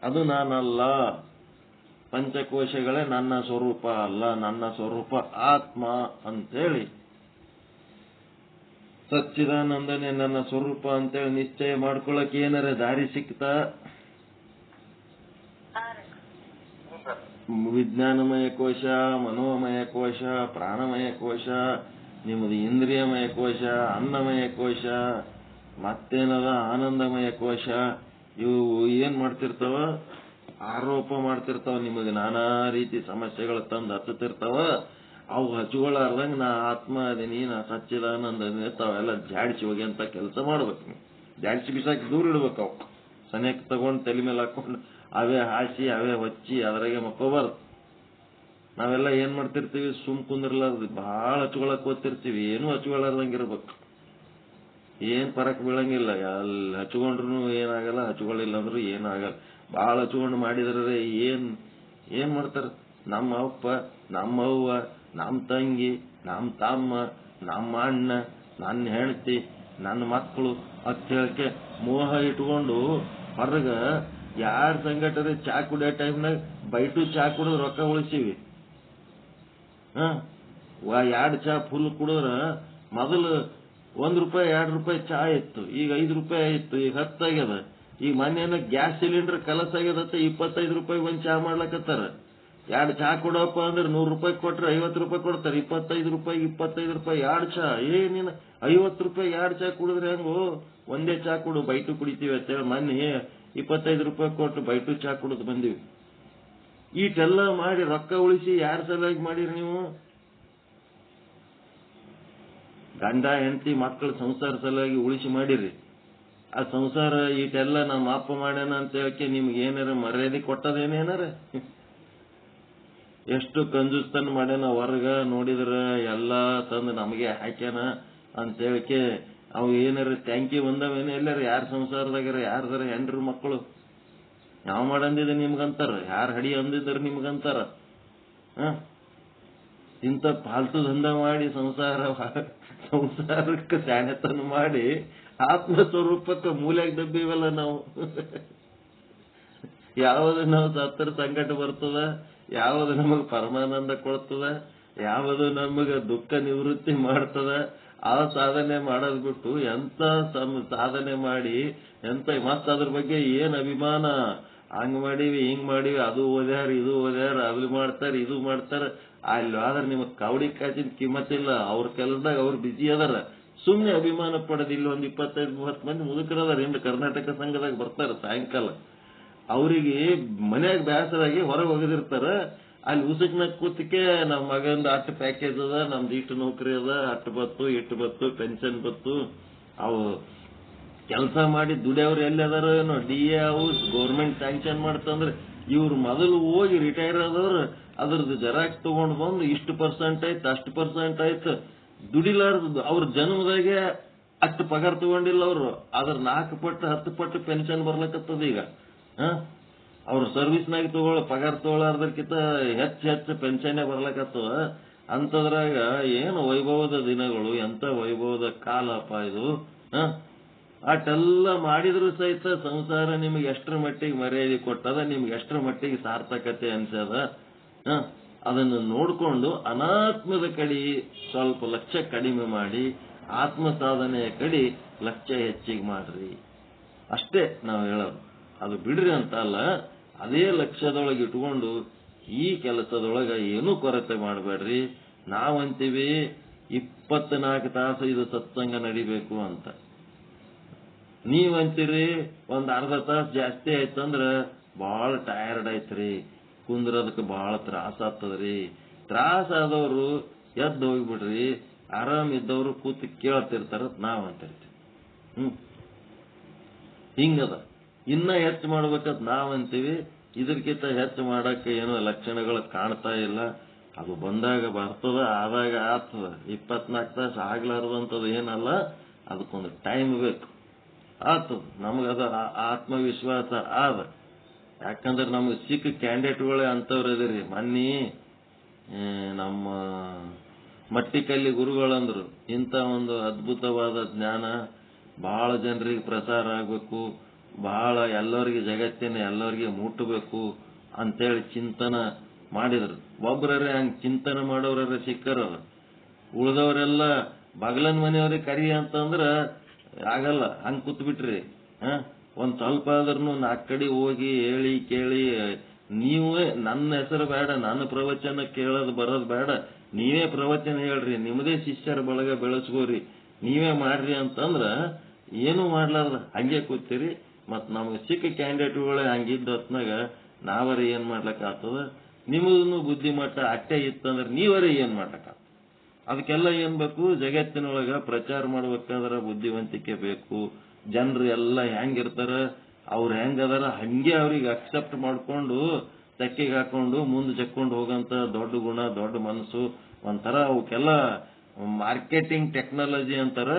ಅದು ನಾನಲ್ಲ, ಪಂಚಕೋಶಗಳೇ ನನ್ನ ಸ್ವರೂಪ ಅಲ್ಲ, ನನ್ನ ಸ್ವರೂಪ ಆತ್ಮ ಅಂತೇಳಿ ಸಚ್ಚಿದಾನಂದನೇ ನನ್ನ ಸ್ವರೂಪ ಅಂತೇಳಿ ನಿಶ್ಚಯ ಮಾಡ್ಕೊಳಕ್ ಏನಾರ ದಾರಿ ಸಿಕ್ತಾ? ವಿಜ್ಞಾನಮಯ ಕೋಶ, ಮನೋಮಯ ಕೋಶ, ಪ್ರಾಣಮಯ ಕೋಶ, ನಿಮ್ಮದು ಇಂದ್ರಿಯಮಯ ಕೋಶ, ಅನ್ನಮಯ ಕೋಶ, ಮತ್ತೇನದ ಆನಂದಮಯ ಕೋಶ, ಇವು ಏನ್ ಮಾಡ್ತಿರ್ತಾವ? ಆರೋಪ ಮಾಡ್ತಿರ್ತಾವ, ನಿಮಗೆ ನಾನಾ ರೀತಿ ಸಮಸ್ಯೆಗಳು ತಂದು ಹಚ್ಚುತ್ತಿರ್ತಾವ. ಅವು ಹಚ್ಚುಗಳಾರ್ದಂಗ ನಾ ಆತ್ಮ ಅದೀನಿ, ನಾ ಸಚ್ಚಿದಾನಂದ ತಾವೆಲ್ಲ ಜಾಡಿಸಿ ಹೋಗಿ ಅಂತ ಕೆಲಸ ಮಾಡ್ಬೇಕು. ನೀವು ಜಾಡಿಸಿ ಬಿಸಾಕಿ ದೂರ ಇಡ್ಬೇಕು. ಅವು ಸನೇಕ ತಗೊಂಡು ತಲೆ ಮೇಲೆ ಹಾಕೊಂಡು ಅವೇ ಹಾಸಿ ಅವೇ ಹಚ್ಚಿ ಅದ್ರಾಗೆ ಮಕ್ಕೋಬಾರ್ದು. ನಾವೆಲ್ಲ ಏನ್ ಮಾಡ್ತಿರ್ತೀವಿ, ಸುಮ್ ಕುಂದಿರ್ಲಾರ್ದು ಬಹಳ ಹಚ್ಕೊಳಕ್ ಓದ್ತಿರ್ತೀವಿ, ಏನು ಹಚ್ಕೊಳಾರ್ದಂಗಿರ್ಬೇಕು. ಏನ್ ಫರಕ್ ಬೀಳಂಗಿಲ್ಲ, ಅಲ್ಲಿ ಹಚ್ಕೊಂಡ್ರು ಏನಾಗಲ್ಲ, ಹಚ್ಕೊಳ್ಳಿಲ್ಲ ಅಂದ್ರೂ ಏನಾಗಲ್ಲ. ಬಹಳ ಹಚ್ಕೊಂಡು ಮಾಡಿದ್ರೆ ಏನ್ ಮಾಡ್ತಾರ? ನಮ್ಮ ಅಪ್ಪ, ನಮ್ಮ ಅವ್ವ, ನಮ್ಮ ತಂಗಿ, ನಮ್ಮ ತಮ್ಮ, ನಮ್ಮ ಅಣ್ಣ, ನನ್ನ ಹೆಂಡತಿ, ನನ್ನ ಮಕ್ಕಳು ಅಂತ ಹೇಳಕ್ಕೆ ಮೋಹ ಇಟ್ಕೊಂಡು ಹೊರಗ ಯಾರ ಸಂಗಟರೆ ಚಾ ಕುಡಿಯೋ ಟೈಮ್ನಾಗ ಬೈಟು ಚಾ ಕುಡಿದು ರೊಕ್ಕ ಉಳಿಸಿವಿ. 2 ಚಾ ಫುಲ್ ಕುಡಿದ್ರ ಮೊದಲು ₹1 ₹2 ಚಾ ಇತ್ತು, ಈಗ ₹5 ಇತ್ತು, ಈಗ 10 ಆಗ್ಯದ. ಈಗ ಮೊನ್ನೆ ಗ್ಯಾಸ್ ಸಿಲಿಂಡರ್ ಕಲಸ ಆಗ್ಯದತ್ತ ₹25 ಒಂದ್ ಚಾ ಮಾಡ್ಲಕತ್ತಾರ. 2 ಚಾ ಕೊಡಪ್ಪ ಅಂದ್ರೆ ₹100 ಕೊಟ್ರೆ ₹50 ಕೊಡ್ತಾರೆ. ₹25 2 ಚಾ. ನೀನು ₹50 2 ಚಾ ಕುಡಿದ್ರೆ ಹೆಂಗು? ಒಂದೇ ಚಾ ಕುಡು, ಬೈಟು ಕುಡಿತೀವಿ ಅಂತೇಳಿ ಮೊನ್ನೆ ₹25 ಕೊಟ್ಟು ಬೈಟು ಚಾ ಕುಡಿದು ಬಂದಿವಿ. ಈಟೆಲ್ಲ ಮಾಡಿ ರೊಕ್ಕ ಉಳಿಸಿ ಯಾರ ಸಲುವಾಗಿ ಮಾಡಿರಿ ನೀವು? ಗಂಡ ಹೆಂಡತಿ ಮಕ್ಕಳ ಸಂಸಾರ ಸಲುವಾಗಿ ಉಳಿಸಿ ಮಾಡಿರಿ. ಆ ಸಂಸಾರ ಈಟೆಲ್ಲ ನಮ್ಮ ಅಪ್ಪ ಮಾಡ್ಯಾನ ಅಂತ ಹೇಳಕ್ಕೆ ನಿಮ್ಗೆ ಏನಾರ ಮರ್ಯಾದೆ ಕೊಟ್ಟದೇನೇನಾರ? ಎಷ್ಟು ಕಂಜೂಸ್ತನ ಮಾಡ್ಯಾನ, ಹೊರಗ ನೋಡಿದ್ರ ಎಲ್ಲಾ ತಂದು ನಮಗೆ ಹಾಕ್ಯಾನ ಅಂತ ಹೇಳಿಕೆ ಅವು ಏನಾರ ಟ್ಯಾಂಕಿ ಬಂದವೇನ? ಎಲ್ಲಾರ ಯಾರ ಸಂಸಾರದಾಗ್ಯಾರ ಯಾರ್ದಾರ ಹೆಂಡ್ರು ಮಕ್ಕಳು ಯಾವ ಮಾಡಂದಿದೆ ನಿಮ್ಗಂತಾರ, ಯಾರು ಹಡಿ ಅಂದಿದ್ರ ನಿಮ್ಗಂತಾರ. ಇಂಥ ಫಾಲ್ತು ದಂಧ ಮಾಡಿ ಸಂಸಾರಕ್ಕೆ ಶಾಣೆತನ ಮಾಡಿ ಆತ್ಮ ಸ್ವರೂಪಕ್ಕೆ ಮೂಲೆಗೆ ದಬ್ಬಿವಲ್ಲ ನಾವು. ಯಾವುದು ನಾವು ಸತ್ತರ ಸಂಕಟ ಬರ್ತದ, ಯಾವುದು ನಮಗ್ ಪರಮಾನಂದ ಕೊಡ್ತದ, ಯಾವುದು ನಮಗ ದುಃಖ ನಿವೃತ್ತಿ ಮಾಡ್ತದ, ಆ ಸಾಧನೆ ಮಾಡೋದ್ ಬಿಟ್ಟು ಎಂತ ಸಾಧನೆ ಮಾಡಿ ಮತ್ತ ಅದ್ರ ಬಗ್ಗೆ ಏನ್ ಅಭಿಮಾನ, ಹಂಗ್ ಮಾಡೀವಿ ಹಿಂಗ್ ಮಾಡೀವಿ, ಅದು ಓದ್ಯಾರ ಇದು ಓದ್ಯಾರ, ಅದು ಮಾಡ್ತಾರ ಇದು ಮಾಡ್ತಾರ. ಅಲ್ಲಿ ಆದ್ರೆ ನಿಮಗ್ ಕವಡಿ ಕಾಚಿನ ಕಿಮ್ಮತ್ತಿಲ್ಲ. ಅವ್ರ ಕೆಲಸದಾಗ ಅವ್ರು ಬಿಜಿ ಅದಾರ. ಸುಮ್ನೆ ಅಭಿಮಾನ ಪಡೆದ ಇಲ್ಲಿ ಒಂದ್ 25-30 ಮಂದಿ ಮುದುಕರದಾರ ಇಂದು ಕರ್ನಾಟಕ ಸಂಘದಾಗ ಬರ್ತಾರ ಸಾಯಂಕಾಲ. ಅವರಿಗೆ ಮನ್ಯಾಗ ಬೇಸರಾಗಿ ಹೊರಗೆ ಹೋಗದಿರ್ತಾರ. ಅಲ್ಲಿ ಉಸುಕ್ನಾಗ ಕೂತಿಕೆ ನಮ್ಮ ಮಗಂದು ಅಷ್ಟು ಪ್ಯಾಕೇಜ್ ಅದ, ನಮ್ದು ಇಷ್ಟು ನೌಕರಿ ಅದ, ಅಷ್ಟು ಬತ್ತು ಇಟ್ಟು ಬತ್ತು ಪೆನ್ಷನ್ ಬತ್ತು. ಅವು ಕೆಲಸ ಮಾಡಿ ದುಡಿಯವ್ರು ಎಲ್ಲಿ ಅದಾರ ಏನೋ, DA ಅವು ಗೌರ್ಮೆಂಟ್ ಸ್ಯಾಂಕ್ಷನ್ ಮಾಡ್ತಂದ್ರೆ ಇವ್ರು ಮೊದಲು ಹೋಗಿ ರಿಟೈರ್ ಆದವ್ರು ಅದ್ರದ್ದು ಜೆರಾಕ್ಸ್ ತಗೊಂಡು ಬಂದು ಇಷ್ಟು % ಆಯ್ತು ಅಷ್ಟು % ಆಯ್ತು ದುಡಿಲಾರ್ದು ಅವ್ರ ಜನ್ಮದಾಗೆ ಅಷ್ಟು ಪಗಾರ ತಗೊಂಡಿಲ್ಲ ಅವರು, ಅದ್ರ 4 ಪಟ್ಟು 10 ಪಟ್ಟು ಪೆನ್ಷನ್ ಬರ್ಲಕತ್ತದ ಈಗ. ಅವ್ರ ಸರ್ವಿಸ್ನಾಗ ಪಗಾರ ತಗೊಳ್ಳಾರ್ದಕ್ಕಿಂತ ಹೆಚ್ಚು ಪೆನ್ಷನ್ ಬರ್ಲಕತ್ತದ. ಅಂತದ್ರಾಗ ಏನು ವೈಭವದ ದಿನಗಳು, ಎಂತ ವೈಭವದ ಕಾಲಪ್ಪ ಇದು. ಅಷ್ಟೆಲ್ಲ ಮಾಡಿದ್ರು ಸಹಿತ ಸಂಸಾರ ನಿಮ್ಗೆ ಎಷ್ಟರ ಮಟ್ಟಿಗೆ ಮರ್ಯಾದೆ ಕೊಟ್ಟದ, ನಿಮ್ಗೆ ಎಷ್ಟರ ಮಟ್ಟಿಗೆ ಸಾರ್ಥಕತೆ ಅನ್ಸದ, ಅದನ್ನು ನೋಡ್ಕೊಂಡು ಅನಾತ್ಮದ ಕಡೆ ಸ್ವಲ್ಪ ಲಕ್ಷ್ಯ ಕಡಿಮೆ ಮಾಡಿ ಆತ್ಮ ಸಾಧನೆಯ ಕಡೆ ಲಕ್ಷ್ಯ ಹೆಚ್ಚಿಗೆ ಮಾಡ್ರಿ. ಅಷ್ಟೇ ನಾವು ಹೇಳೋದು. ಅದು ಬಿಡ್ರಿ ಅಂತ ಅಲ್ಲ, ಅದೇ ಲಕ್ಷ್ಯದೊಳಗೆ ಇಟ್ಕೊಂಡು ಈ ಕೆಲಸದೊಳಗೆ ಏನೂ ಕೊರತೆ ಮಾಡಬೇಡ್ರಿ. ನಾವಂತೀವಿ 24 ತಾಸು ಇದು ಸತ್ಸಂಗ ನಡಿಬೇಕು ಅಂತ. ನೀವಂತೀರಿ ಒಂದ್ ಅರ್ಧ ತಾಸು ಜಾಸ್ತಿ ಆಯ್ತಂದ್ರ ಬಹಳ ಟಯರ್ಡ್ ಆಯ್ತ್ರಿ, ಕುಂದ್ರದಕ್ಕೆ ಬಹಳ ತ್ರಾಸ ಆಗ್ತದ್ರಿ. ತ್ರಾಸ ಆದವರು ಎದ್ದು ಹೋಗ್ಬಿಡ್ರಿ, ಆರಾಮ್ ಇದ್ದವ್ರು ಕೂತು ಕೇಳ್ತಿರ್ತಾರ ನಾವಂತಿರ್ತೀವಿ. ಹಿಂಗದ. ಇನ್ನ ಹೆಚ್ಚು ಮಾಡ್ಬೇಕಂತ ನಾವಂತೀವಿ, ಇದಕ್ಕಿಂತ ಹೆಚ್ಚು ಮಾಡಕ್ಕೆ ಏನೋ ಲಕ್ಷಣಗಳು ಕಾಣ್ತಾ ಇಲ್ಲ. ಅದು ಬಂದಾಗ ಬರ್ತದ, ಆದಾಗ ಆಗ್ತದ. 24 ತಾಸು ಆಗ್ಲಾರ್ದಂಥದ್ದು ಏನಲ್ಲ, ಅದಕ್ಕೊಂದು ಟೈಮ್ ಬೇಕು, ಆಗ್ತದ. ನಮಗದ ಆತ್ಮವಿಶ್ವಾಸ ಆದ. ಯಾಕಂದ್ರೆ ನಮ್ಗೆ ಸಿಕ್ಕ ಕ್ಯಾಂಡಿಡೇಟ್ಗಳೇ ಅಂತವ್ರು ಇದೀರಿ. ಮೊನ್ನೆ ನಮ್ಮ ಮಟ್ಟಿಕಲ್ಲಿ ಗುರುಗಳಂದ್ರು, ಇಂಥ ಒಂದು ಅದ್ಭುತವಾದ ಜ್ಞಾನ ಬಹಳ ಜನರಿಗೆ ಪ್ರಸಾರ ಆಗ್ಬೇಕು, ಬಹಳ ಎಲ್ಲರಿಗೆ ಜಗತ್ತಿನ ಎಲ್ಲರಿಗೆ ಮುಟ್ಟಬೇಕು ಅಂತೇಳಿ ಚಿಂತನ ಮಾಡಿದ್ರು. ಒಬ್ರೇ ಹಂಗ್ ಚಿಂತನೆ ಮಾಡೋರ ಸಿಕ್ಕರ, ಉಳ್ದವರೆಲ್ಲ ಬಗಲನ್ ಮನೆಯವ್ರಿಗೆ ಕರಿ ಅಂತಂದ್ರ ಆಗಲ್ಲ. ಹಂಗ್ ಕೂತ್ಬಿಟ್ರಿ. ಒಂದ್ ಸ್ವಲ್ಪ ಆದ್ರೂ 4 ಕಡೆ ಹೋಗಿ ಹೇಳಿ ಕೇಳಿ, ನೀವೇ ನನ್ನ ಹೆಸರು ಬೇಡ, ನನ್ನ ಪ್ರವಚನ ಕೇಳೋದು ಬರೋದು ಬೇಡ, ನೀವೇ ಪ್ರವಚನ ಹೇಳ್ರಿ, ನಿಮ್ಮದೇ ಶಿಷ್ಯರ ಬಳಗ ಬೆಳೆಸ್ಕೋರಿ, ನೀವೇ ಮಾಡ್ರಿ ಅಂತಂದ್ರ ಏನು ಮಾಡ್ಲಾರ್ದ ಹಂಗೆ ಕೂತೀರಿ. ಮತ್ ನಮ್ಗೆ ಸಿಕ್ಕ ಕ್ಯಾಂಡಿಡೇಟ್ಗಳೇ ಹಂಗಿದ್ದ ಹೊತ್ನಾಗ ನಾವರ ಏನ್ ಮಾಡ್ಲಕ್ ಆಗ್ತದ? ನಿಮಗೂ ಬುದ್ಧಿಮಟ್ಟ ಅಟ್ಟೆ ಇತ್ತಂದ್ರೆ ನೀವರ ಏನ್ ಮಾಡ್ಲಕ್ ಆಗ್ತದ? ಅದಕ್ಕೆಲ್ಲ ಏನ್ ಬೇಕು? ಜಗತ್ತಿನೊಳಗ ಪ್ರಚಾರ ಮಾಡ್ಬೇಕಾದ್ರೆ ಬುದ್ಧಿವಂತಿಕೆ ಬೇಕು. ಜನರು ಎಲ್ಲ ಹೆಂಗಿರ್ತಾರ, ಅವ್ರು ಹೆಂಗದಾರ ಹಂಗೆ ಅವ್ರಿಗೆ ಅಕ್ಸೆಪ್ಟ್ ಮಾಡ್ಕೊಂಡು ತೆಕ್ಕಿಗೆ ಹಾಕೊಂಡು ಮುಂದೆ ಜಕ್ಕೊಂಡು ಹೋಗಂತ ದೊಡ್ಡ ಗುಣ, ದೊಡ್ಡ ಮನಸ್ಸು, ಒಂಥರ ಅವಕ್ಕೆಲ್ಲ ಮಾರ್ಕೆಟಿಂಗ್ ಟೆಕ್ನಾಲಜಿ ಅಂತಾರ,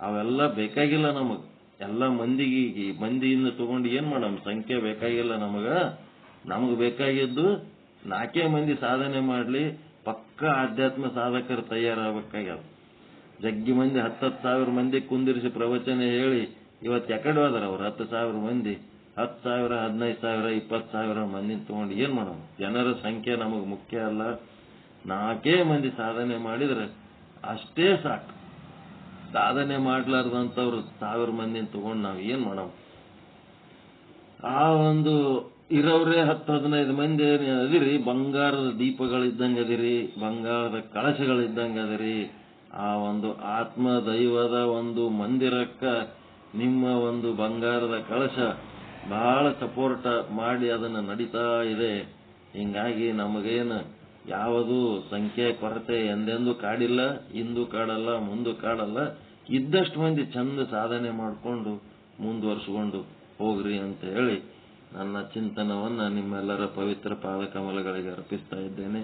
ಅವೆಲ್ಲ ಬೇಕಾಗಿಲ್ಲ ನಮಗ್. ಎಲ್ಲ ಮಂದಿಯಿಂದ ತಗೊಂಡು ಏನ್ ಮಾಡಮ್? ಸಂಖ್ಯೆ ಬೇಕಾಗಿಲ್ಲ ನಮಗ್ ಬೇಕಾಗಿದ್ದು 4 ಮಂದಿ ಸಾಧನೆ ಮಾಡ್ಲಿ, ಪಕ್ಕ ಆಧ್ಯಾತ್ಮ ಸಾಧಕರು ತಯಾರಾಗಬೇಕಾಗ್ಯದ. ಜಗ್ಗಿ ಮಂದಿ 10,000 ಮಂದಿ ಕುಂದಿರಿಸಿ ಪ್ರವಚನ ಹೇಳಿ ಇವತ್ತು ಯಾಕಡೆ ಹೋದಾರ ಅವ್ರು? 10,000 ಮಂದಿ, 10,000, 15,000, 20,000 ಮಂದಿನ ತಗೊಂಡು ಏನ್ ಮಾಡೋಣ? ಜನರ ಸಂಖ್ಯೆ ನಮಗ್ ಮುಖ್ಯ ಅಲ್ಲ. 4 ಮಂದಿ ಸಾಧನೆ ಮಾಡಿದ್ರೆ ಅಷ್ಟೇ ಸಾಕು. ಸಾಧನೆ ಮಾಡ್ಲಾರ್ದಂತವ್ರು 1000 ಮಂದಿನ ತಗೊಂಡು ನಾವ್ ಏನ್ ಮಾಡೋಣ? ಆ ಒಂದು ಇರೋರೇ 10-15 ಮಂದಿ ಅದಿರಿ, ಬಂಗಾರದ ದೀಪಗಳಿದ್ದಂಗೆ ಅದಿರಿ, ಬಂಗಾರದ ಕಳಶಗಳಿದ್ದಂಗೆ ಅದಿರಿ. ಆ ಒಂದು ಆತ್ಮ ದೈವದ ಒಂದು ಮಂದಿರಕ್ಕ ನಿಮ್ಮ ಒಂದು ಬಂಗಾರದ ಕಳಶ ಬಹಳ ಸಪೋರ್ಟ್ ಮಾಡಿ ಅದನ್ನ ನಡೀತಾ ಇದೆ. ಹಿಂಗಾಗಿ ನಮಗೇನು ಯಾವುದು ಸಂಖ್ಯೆ ಕೊರತೆ ಎಂದೆಂದೂ ಕಾಡಿಲ್ಲ, ಇಂದು ಕಾಡಲ್ಲ, ಮುಂದೂ ಕಾಡಲ್ಲ. ಇದ್ದಷ್ಟು ಮಂದಿ ಚಂದ ಸಾಧನೆ ಮಾಡಿಕೊಂಡು ಮುಂದುವರ್ಸ್ಕೊಂಡು ಹೋಗ್ರಿ ಅಂತ ಹೇಳಿ ನನ್ನ ಚಿಂತನವನ್ನ ನಿಮ್ಮೆಲ್ಲರ ಪವಿತ್ರ ಪಾದಕಮಲಗಳಿಗೆ ಅರ್ಪಿಸ್ತಾ ಇದ್ದೇನೆ.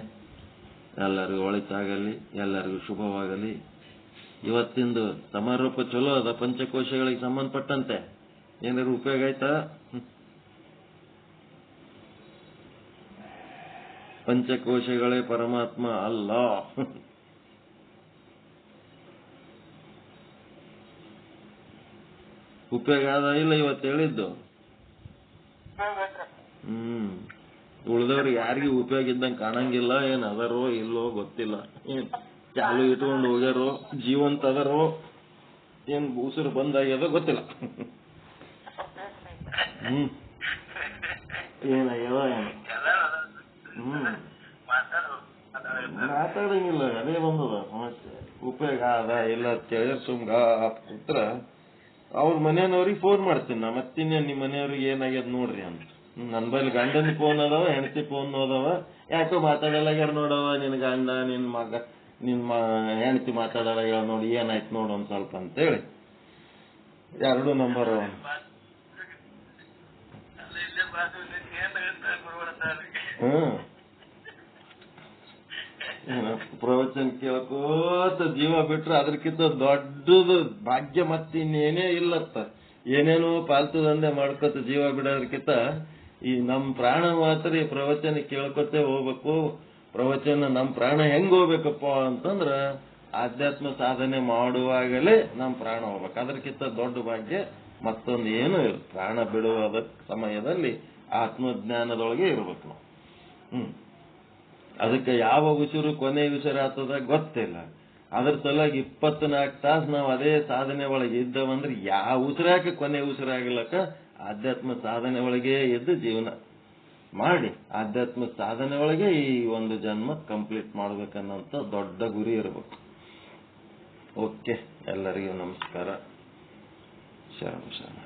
ಎಲ್ಲರಿಗೂ ಒಳಿತಾಗಲಿ, ಎಲ್ಲರಿಗೂ ಶುಭವಾಗಲಿ. ಇವತ್ತಿಂದು ಸಮಾರೋಪ ಚಲೋ ಅದ. ಪಂಚಕೋಶಗಳಿಗೆ ಸಂಬಂಧಪಟ್ಟಂತೆ ಏನಾದ್ರು ಉಪಯೋಗ ಆಯ್ತಾ? ಪಂಚಕೋಶಗಳೇ ಪರಮಾತ್ಮ ಅಲ್ಲ. ಉಪಯೋಗ ಆದ ಇಲ್ಲ ಇವತ್ತು ಹೇಳಿದ್ದು? ಉಳಿದವ್ರಿಗೆ ಯಾರಿಗೂ ಉಪಯೋಗ ಇದ್ದಂಗೆ ಕಾಣಂಗಿಲ್ಲ. ಏನ್ ಅದಾರೋ ಇಲ್ಲೋ ಗೊತ್ತಿಲ್ಲ. ಏನ್ ಚಾಲು ಇಟ್ಕೊಂಡು ಹೋಗ್ಯಾರೋ, ಜೀವಂತ ಅದಾರೋ, ಏನ್ ಉಸಿರು ಬಂದಾಗ್ಯದ ಗೊತ್ತಿಲ್ಲ. ಏನಾಗ್ಯದ ಏನು ಮಾತಾಡಂಗಿಲ್ಲ. ಅದೇ ಬಂದದ ಸಮಸ್ಯೆ. ಉಪಯೋಗ ಆದ ಇಲ್ಲ ಕೇಳಿ ಸುಮ್ಗ ಕೂತ್ರ ಅವ್ರ ಮನೆಯವ್ರಿಗೆ ಫೋನ್ ಮಾಡ್ತೀನಿ ನಾ, ಮತ್ತಿನ್ನ ನಿಮ್ಮ ಮನೆಯವ್ರಿಗೆ ಏನಾಗ್ಯದ ನೋಡ್ರಿ ಅಂತ. ನನ್ ಬಲ್ಲಿ ಗಂಡನ ಫೋನ್ ಅದಾವ, ಹೆಂಡತಿ ಫೋನ್ ಅದಾವ. ಯಾಕೋ ಮಾತಾಡಲಾಗ್ಯಾರ ನೋಡವ ನಿನ್ ಗಂಡ, ನಿನ್ ಮಗ, ನಿನ್ ಹೆಂಡತಿ ಮಾತಾಡಲಾಗ್ಯಾರ ನೋಡಿ, ಏನಾಯ್ತು ನೋಡು ಒಂದ್ ಸ್ವಲ್ಪ ಅಂತೇಳಿ 2 ನಂಬರ್. ಪ್ರವಚನ ಕೇಳ್ಕೋತ ಜೀವ ಬಿಟ್ರೆ ಅದಕ್ಕಿಂತ ದೊಡ್ಡದು ಭಾಗ್ಯ ಮತ್ತಿನ್ನೇನೇ ಇಲ್ಲತ್ತ. ಏನೇನೋ ಪಾಲ್ತು ದಂಧೆ ಮಾಡ್ಕೊತ ಜೀವ ಬಿಡೋದಕ್ಕಿಂತ ಈ ನಮ್ ಪ್ರಾಣ ಮಾತ್ರ ಈ ಪ್ರವಚನ ಕೇಳ್ಕೊತೆ ಹೋಗ್ಬೇಕು. ಪ್ರವಚನ ನಮ್ ಪ್ರಾಣ ಹೆಂಗ್ ಹೋಗ್ಬೇಕಪ್ಪ ಅಂತಂದ್ರ ಆಧ್ಯಾತ್ಮ ಸಾಧನೆ ಮಾಡುವಾಗಲೇ ನಮ್ ಪ್ರಾಣ ಹೋಗ್ಬೇಕು. ಅದಕ್ಕಿಂತ ದೊಡ್ಡ ಭಾಗ್ಯ ಮತ್ತೊಂದು ಏನು ಇಲ್ಲ. ಪ್ರಾಣ ಬಿಡುವ ಸಮಯದಲ್ಲಿ ಆತ್ಮಜ್ಞಾನದೊಳಗೆ ಇರ್ಬೇಕು ನಾವು. ಅದಕ್ಕೆ ಯಾವ ಉಸಿರು ಕೊನೆ ಉಸಿರು ಆಗ್ತದ ಗೊತ್ತಿಲ್ಲ. ಅದ್ರ ಸಲುವಾಗಿ 24 ತಾಸು ನಾವು ಅದೇ ಸಾಧನೆ ಒಳಗೆ ಇದ್ದವಂದ್ರೆ ಯಾವ ಉಸಿರಾಕ ಕೊನೆ ಉಸಿರಾಗ್ಲಕ್ಕ ಆಧ್ಯಾತ್ಮ ಸಾಧನೆ ಒಳಗೆ ಇದ್ದು ಜೀವನ ಮಾಡಿ ಆಧ್ಯಾತ್ಮ ಸಾಧನೆ ಒಳಗೆ ಈ ಒಂದು ಜನ್ಮ ಕಂಪ್ಲೀಟ್ ಮಾಡ್ಬೇಕನ್ನೋಂಥ ದೊಡ್ಡ ಗುರಿ ಇರಬೇಕು. ಓಕೆ, ಎಲ್ಲರಿಗೂ ನಮಸ್ಕಾರ. ಶರಣ ಶರಣ.